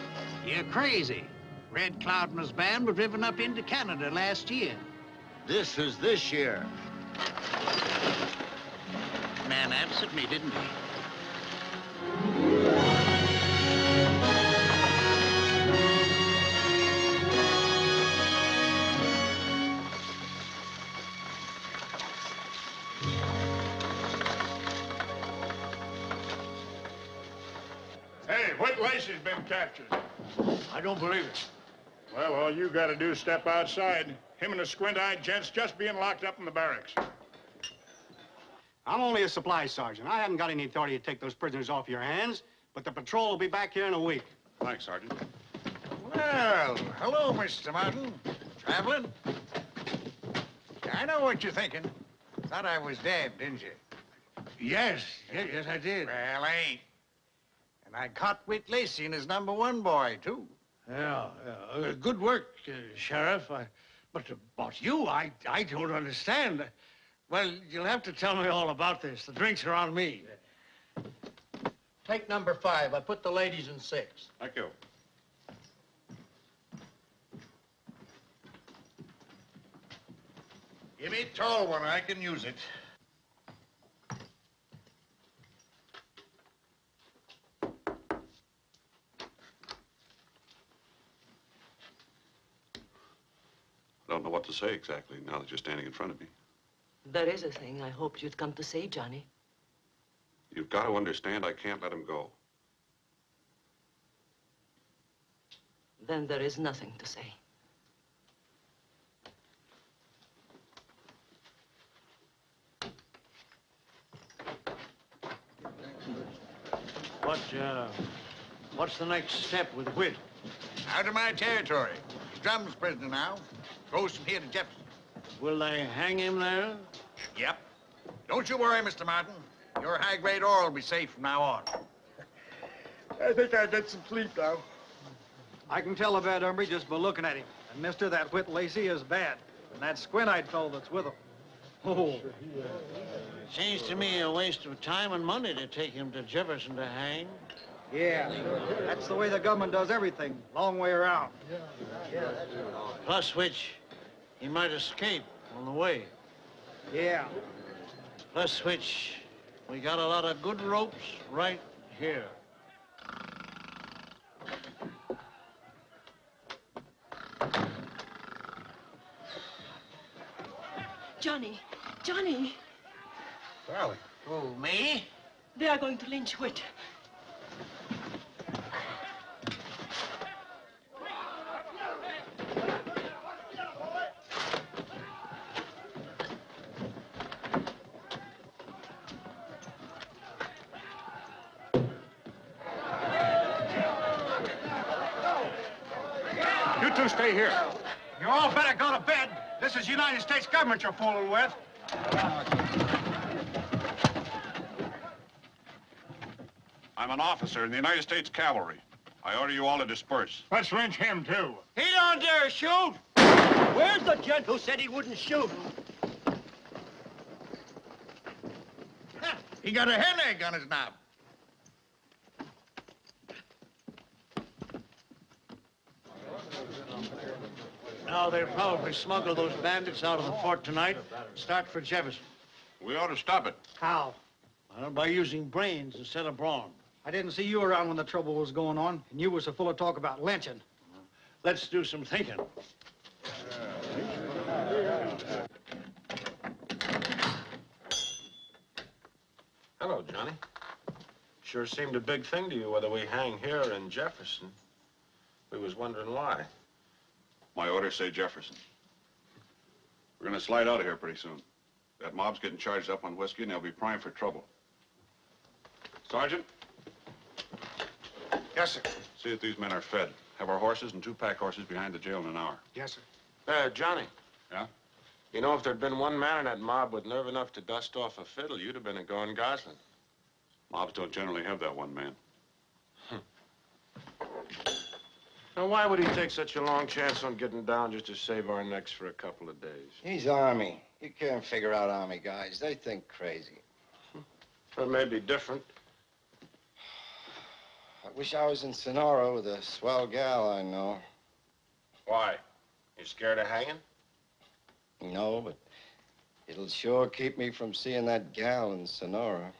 You're crazy. Red Cloud and his band were driven up into Canada last year. This is this year. Man answered me, didn't he? Hey, Whit Lacey's been captured. I don't believe it. Well, all you gotta do is step outside. Him and the squint-eyed gent's just being locked up in the barracks. I'm only a supply sergeant. I haven't got any authority to take those prisoners off your hands, but the patrol will be back here in a week. Thanks, Sergeant. Well, hello, Mr. Martin. Traveling? I know what you're thinking. Thought I was dead, didn't you? Yes, I did. Well, I ain't. And I caught Whit Lacey and his #1 boy, too. Yeah. Good work, Sheriff. But about you, I don't understand. Well, you'll have to tell me all about this. The drinks are on me. Take number 5. I put the ladies in 6. Thank you. Give me a tall one. I can use it. I don't know what to say exactly now that you're standing in front of me. There is a thing I hoped you'd come to say, Johnny. You've got to understand I can't let him go. Then there is nothing to say. What's the next step with Whit? Out of my territory. He's Drum's prisoner now. Goes from here to Jefferson. Will they hang him there? Yep. Don't you worry, Mr. Martin. Your high-grade ore will be safe from now on. I think I'll get some sleep now. I can tell a bad hombre just by looking at him. And mister, that Whit Lacey is bad. And that squint-eyed fellow that's with him. Oh. Seems to me a waste of time and money to take him to Jefferson to hang. Yeah, that's the way the government does everything. Long way around. Plus which, he might escape on the way. Yeah. Plus which, we got a lot of good ropes right here. Johnny! Johnny! Sally. Who, me? They are going to lynch Whit. two stay here. You all better go to bed. This is the United States government you're fooling with. I'm an officer in the United States Cavalry. I order you all to disperse. Let's lynch him, too. He don't dare shoot! Where's the gent who said he wouldn't shoot? He got a hen egg on his knob. Now, they'll probably smuggle those bandits out of the fort tonight and start for Jefferson. We ought to stop it. How? Well, by using brains instead of brawn. I didn't see you around when the trouble was going on, and you were so full of talk about lynching. Let's do some thinking. Hello, Johnny. Sure seemed a big thing to you whether we hang here or in Jefferson. We was wondering why. My orders say Jefferson. We're gonna slide out of here pretty soon. That mob's getting charged up on whiskey and they'll be primed for trouble. Sergeant? Yes, sir. See that these men are fed. Have our horses and 2 pack horses behind the jail in an hour. Yes, sir. Johnny. Yeah? You know, if there'd been one man in that mob with nerve enough to dust off a fiddle, you'd have been a going Gosling. Mobs don't generally have that one man. Now, why would he take such a long chance on getting down just to save our necks for a couple of days? He's Army. You can't figure out Army guys. They think crazy. Well, maybe different. I wish I was in Sonora with a swell gal I know. Why? You scared of hanging? No, but it'll sure keep me from seeing that gal in Sonora.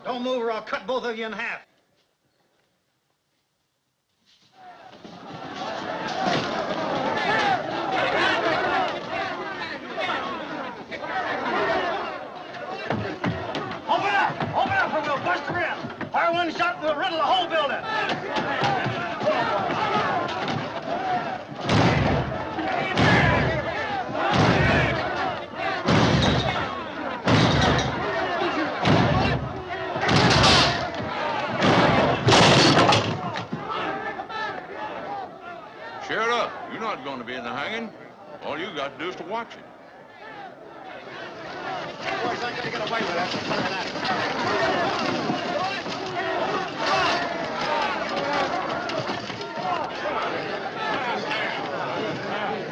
Don't move or I'll cut both of you in half. Open up or we'll bust her in. Fire one shot and we'll riddle the whole building. Cheer up. You're not going to be in the hanging. All you got to do is to watch it. Boys, I gotta get away with that.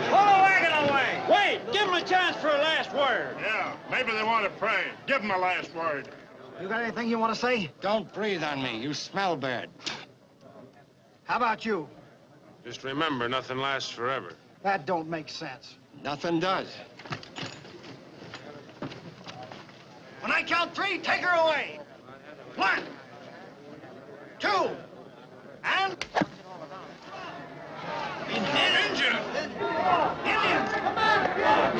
Pull the wagon away! Wait! Give him a chance for a last word. Yeah, maybe they want to pray. Give them a last word. You got anything you want to say? Don't breathe on me. You smell bad. How about you? Just remember, nothing lasts forever. That don't make sense. Nothing does. When I count 3, take her away. 1, 2, and... Indian! Indians! Come back!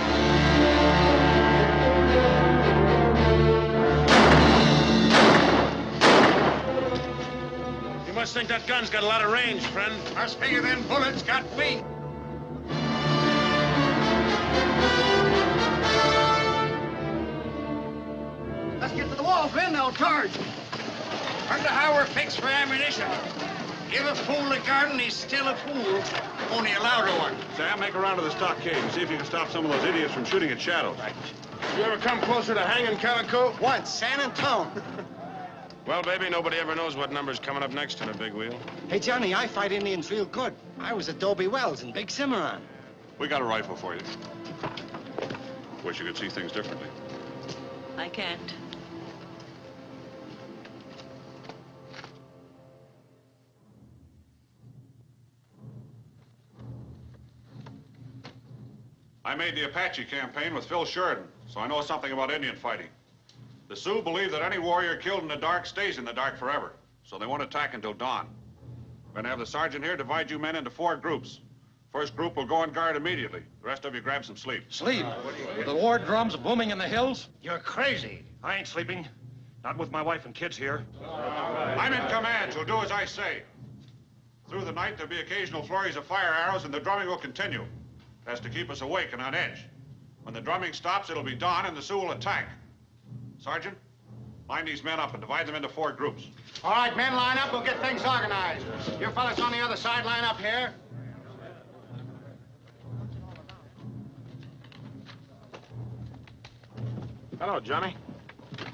You must think that gun's got a lot of range, friend. Us figure them bullets got feet. Let's get to the walls, men. They'll charge. Wonder how we're fixed for ammunition. Give a fool a gun, he's still a fool. Only a louder one. Sam, make a round of the stockade and see if you can stop some of those idiots from shooting at shadows. Right. You ever come closer to hanging, Calico? Once, San Antone. Well, baby, nobody ever knows what number's coming up next in a big wheel. Hey, Johnny, I fight Indians real good. I was at Dobie Wells and Big Cimarron. We got a rifle for you. Wish you could see things differently. I can't. I made the Apache campaign with Phil Sheridan, so I know something about Indian fighting. The Sioux believe that any warrior killed in the dark stays in the dark forever, so they won't attack until dawn. We're going to have the sergeant here divide you men into 4 groups. First group will go on guard immediately. The rest of you grab some sleep. Sleep? With the war drums booming in the hills? You're crazy. I ain't sleeping. Not with my wife and kids here. I'm in command, so do as I say. Through the night, there'll be occasional flurries of fire arrows, and the drumming will continue. That's to keep us awake and on edge. When the drumming stops, it'll be dawn and the Sioux will attack. Sergeant, line these men up and divide them into 4 groups. All right, men, line up. We'll get things organized. You fellas on the other side, line up here. Hello, Johnny.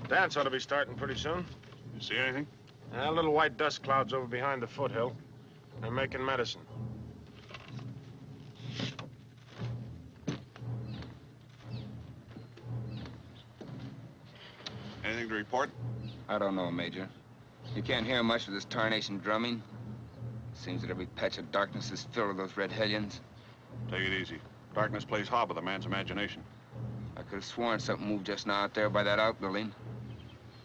Dance ought to be starting pretty soon. You see anything? Little white dust clouds over behind the foothill. They're making medicine. Anything to report? I don't know, Major. You can't hear much of this tarnation drumming. Seems that every patch of darkness is filled with those red hellions. Take it easy. Darkness plays hob with a man's imagination. I could have sworn something moved just now out there by that outbuilding.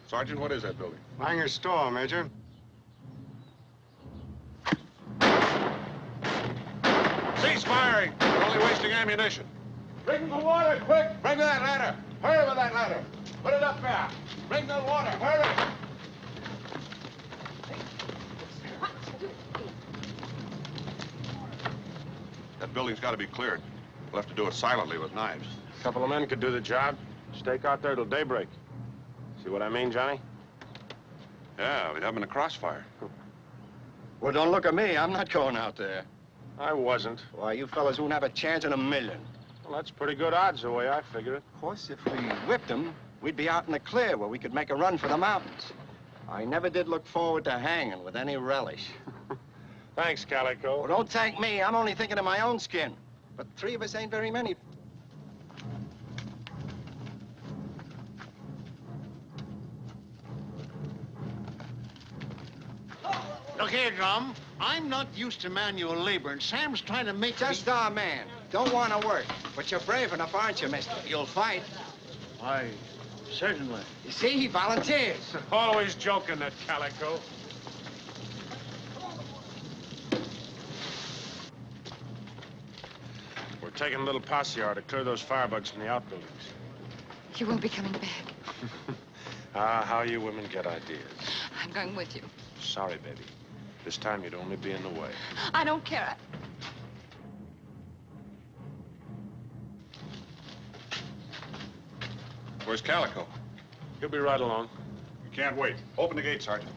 Sergeant, what is that building? Langer's store, Major. Cease firing! You're only wasting ammunition. Bring the water, quick! Bring that ladder! Hurry with that ladder! Put it up there! Bring the water, hurry! That building's got to be cleared. We'll have to do it silently with knives. A couple of men could do the job. Stake out there till daybreak. See what I mean, Johnny? Yeah, we'd have them in a crossfire. Well, don't look at me. I'm not going out there. I wasn't. Why, you fellas won't have a chance in a million. Well, that's pretty good odds, the way I figure it. Of course, if we whipped them, we'd be out in the clear where we could make a run for the mountains. I never did look forward to hanging with any relish. Thanks, Calico. Well, don't thank me. I'm only thinking of my own skin. But 3 of us ain't very many. Look here, Drum. I'm not used to manual labor, and Sam's trying to make Just our man. Don't want to work. But you're brave enough, aren't you, mister? You'll fight. Why, certainly. You see, he volunteers. Always joking, that Calico. We're taking a little posse hour to clear those firebugs from the outbuildings. You won't be coming back. How you women get ideas. I'm going with you. Sorry, baby. This time you'd only be in the way. I don't care. Where's Calico? He'll be right along. We can't wait. Open the gate, Sergeant.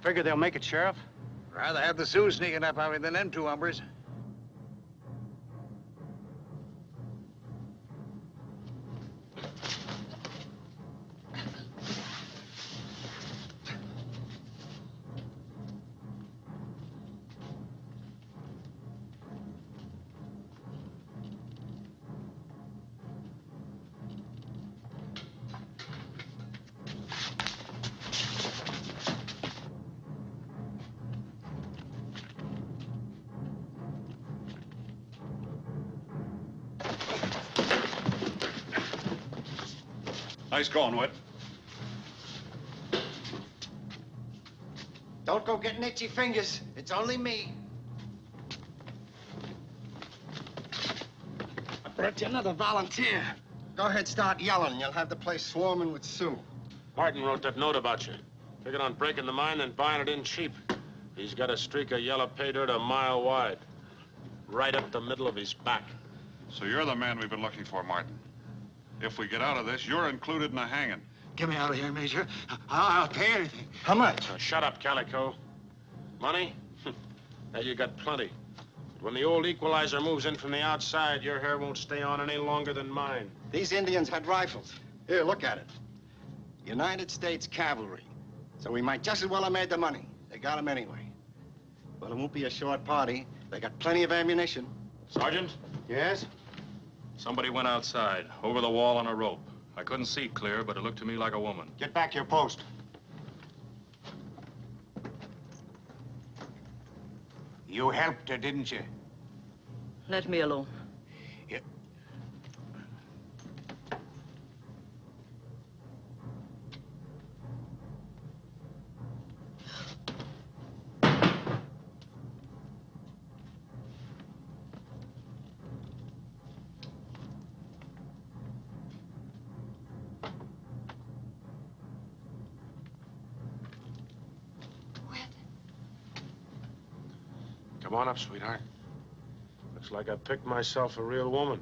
Figure they'll make it, Sheriff. Rather have the Sioux sneaking up on me than them 2 hombres. Nice going, Whit. Don't go getting itchy fingers. It's only me. I brought you another volunteer. Go ahead, start yelling. You'll have the place swarming with Sioux. Martin wrote that note about you. Figured on breaking the mine and buying it in cheap. He's got a streak of yellow pay dirt a mile wide. Right up the middle of his back. So you're the man we've been looking for, Martin. If we get out of this, you're included in the hanging. Get me out of here, Major. I'll pay anything. How much? Shut up, Calico. Money? Now you got plenty. But when the old equalizer moves in from the outside, your hair won't stay on any longer than mine. These Indians had rifles. Here, look at it. United States Cavalry. So we might just as well have made the money. They got them anyway. But it won't be a short party. They got plenty of ammunition. Sergeant? Yes? Somebody went outside, over the wall on a rope. I couldn't see clear, but it looked to me like a woman. Get back to your post. You helped her, didn't you? Let me alone. Yeah. Come on up, sweetheart. Looks like I picked myself a real woman.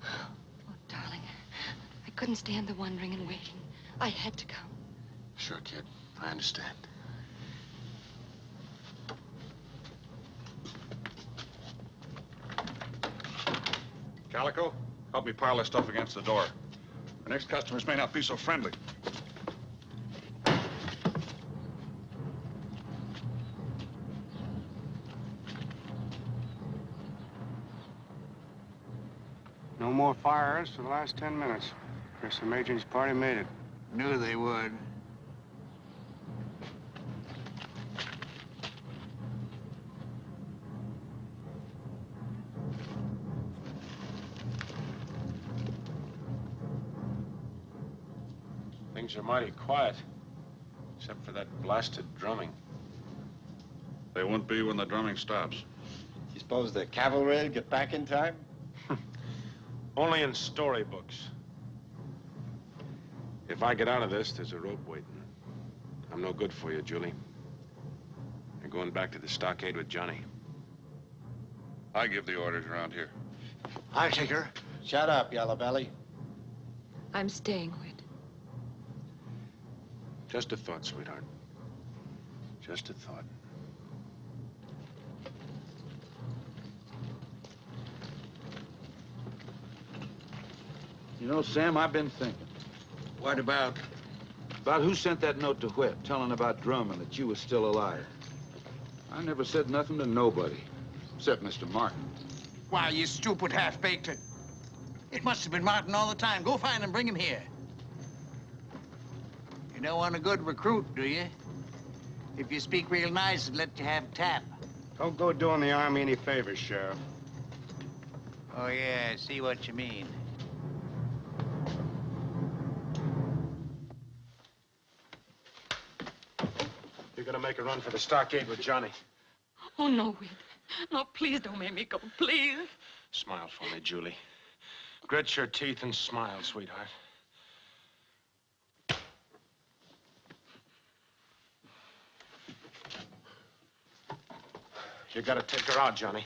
Oh, darling, I couldn't stand the wondering and waiting. I had to come. Sure, kid. I understand. Calico, help me pile this stuff against the door. The next customers may not be so friendly. No more fires for the last 10 minutes. Chris and Major's party made it. Knew they would. Things are mighty quiet, except for that blasted drumming. They won't be when the drumming stops. You suppose the cavalry will get back in time? Only in storybooks. If I get out of this, there's a rope waiting. I'm no good for you, Julie. You're going back to the stockade with Johnny. I give the orders around here. I'll take her. Shut up, Yellow Belly. I'm staying, Whit. Just a thought, sweetheart. Just a thought. You know, Sam, I've been thinking. What about? About who sent that note to Whit, telling about Drum and that you was still alive. I never said nothing to nobody, except Mr. Martin. Why, you stupid half-baked. It must have been Martin all the time. Go find him, bring him here. You don't want a good recruit, do you? If you speak real nice, I'd let you have tap. Don't go doing the Army any favors, Sheriff. Oh, yeah, I see what you mean. You're gonna make a run for the stockade with Johnny. Oh, no, Whit. No, please don't make me go, please. Smile for me, Julie. Grit your teeth and smile, sweetheart. You gotta take her out, Johnny.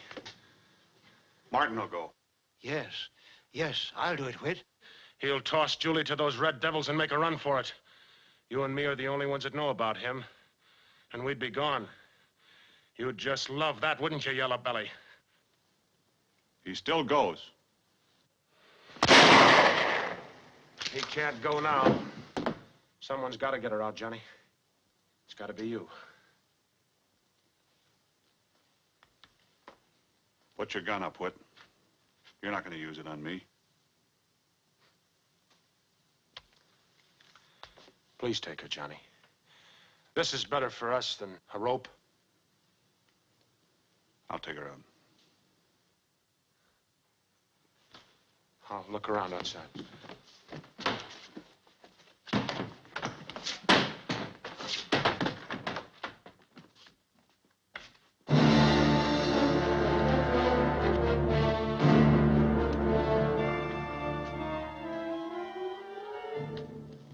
Martin will go. Yes. Yes, I'll do it, Whit. He'll toss Julie to those red devils and make a run for it. You and me are the only ones that know about him. And we'd be gone. You'd just love that, wouldn't you, Yellow Belly? He still goes. He can't go now. Someone's got to get her out, Johnny. It's got to be you. Put your gun up, Whit. You're not going to use it on me. Please take her, Johnny. This is better for us than a rope. I'll take her out. I'll look around outside.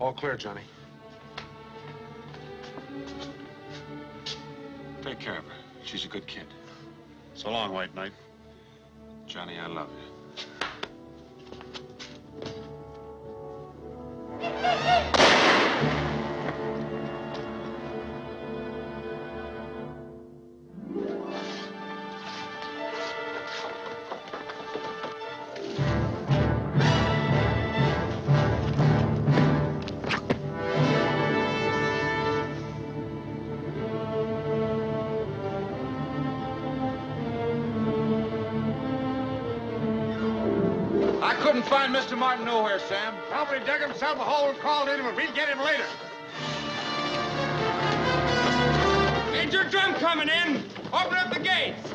All clear, Johnny. Take care of her. She's a good kid. So long, White Knight. Johnny, I love you. Couldn't find Mr. Martin nowhere, Sam. Probably dug himself a hole and crawled in him, and we'll get him later. Major Drum coming in. Open up the gates.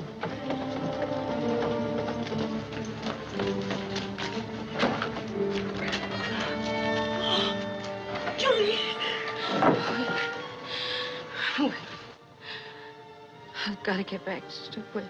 Julie! I've got to get back to Whit.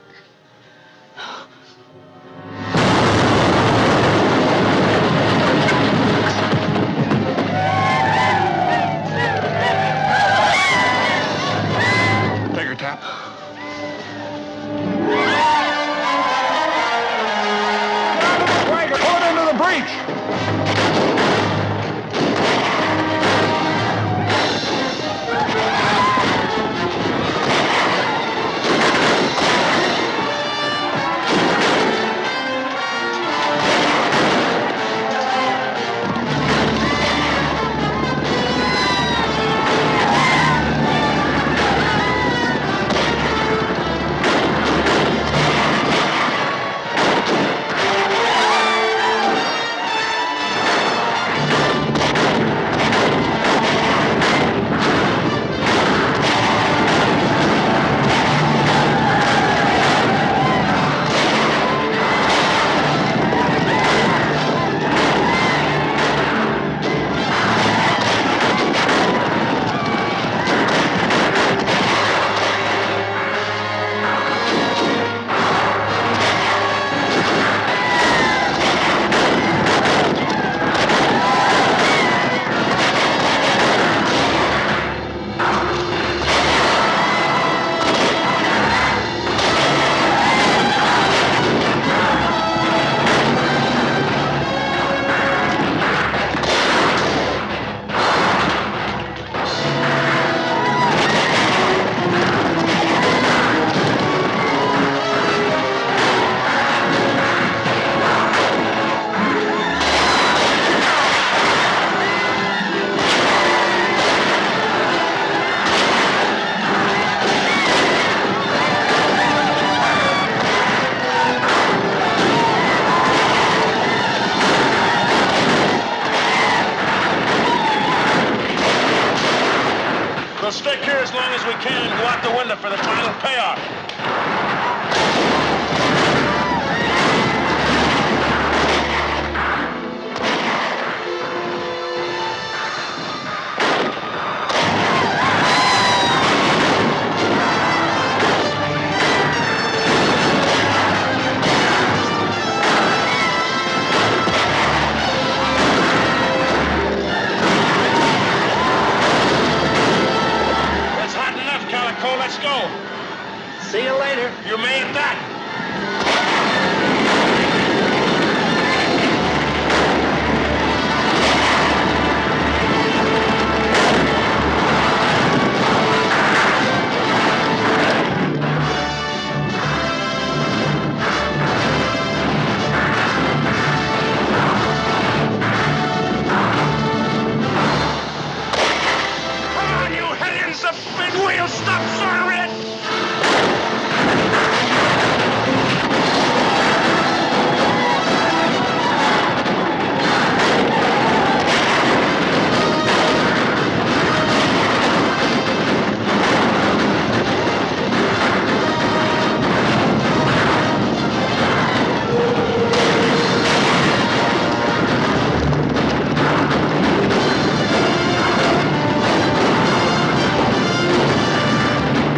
as we can and go out the window for the final payoff. Let's go. See you later. You may at that. Come on, you hellions! The big wheel stops on red!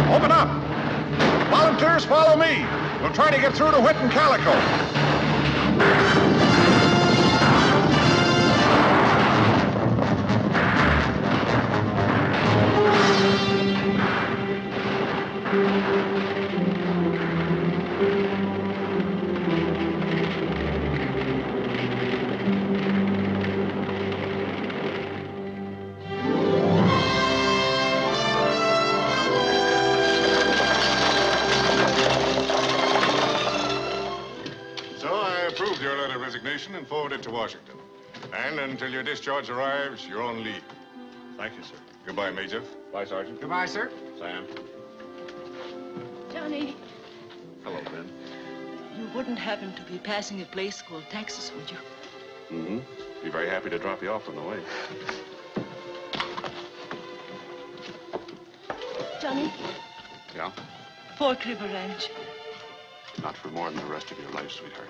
Open up! Volunteers, follow me. We'll try to get through to Whit and Calico. And forward it to Washington. And until your discharge arrives, you're on leave. Thank you, sir. Goodbye, Major. Bye, Sergeant. Goodbye, sir. Sam. Johnny, Hello, Ben. you wouldn't happen to be passing a place called Texas, would you? Mm-hmm. Be very happy to drop you off on the way. Johnny, Yeah? Fork River Ranch. Not for more than the rest of your life, sweetheart.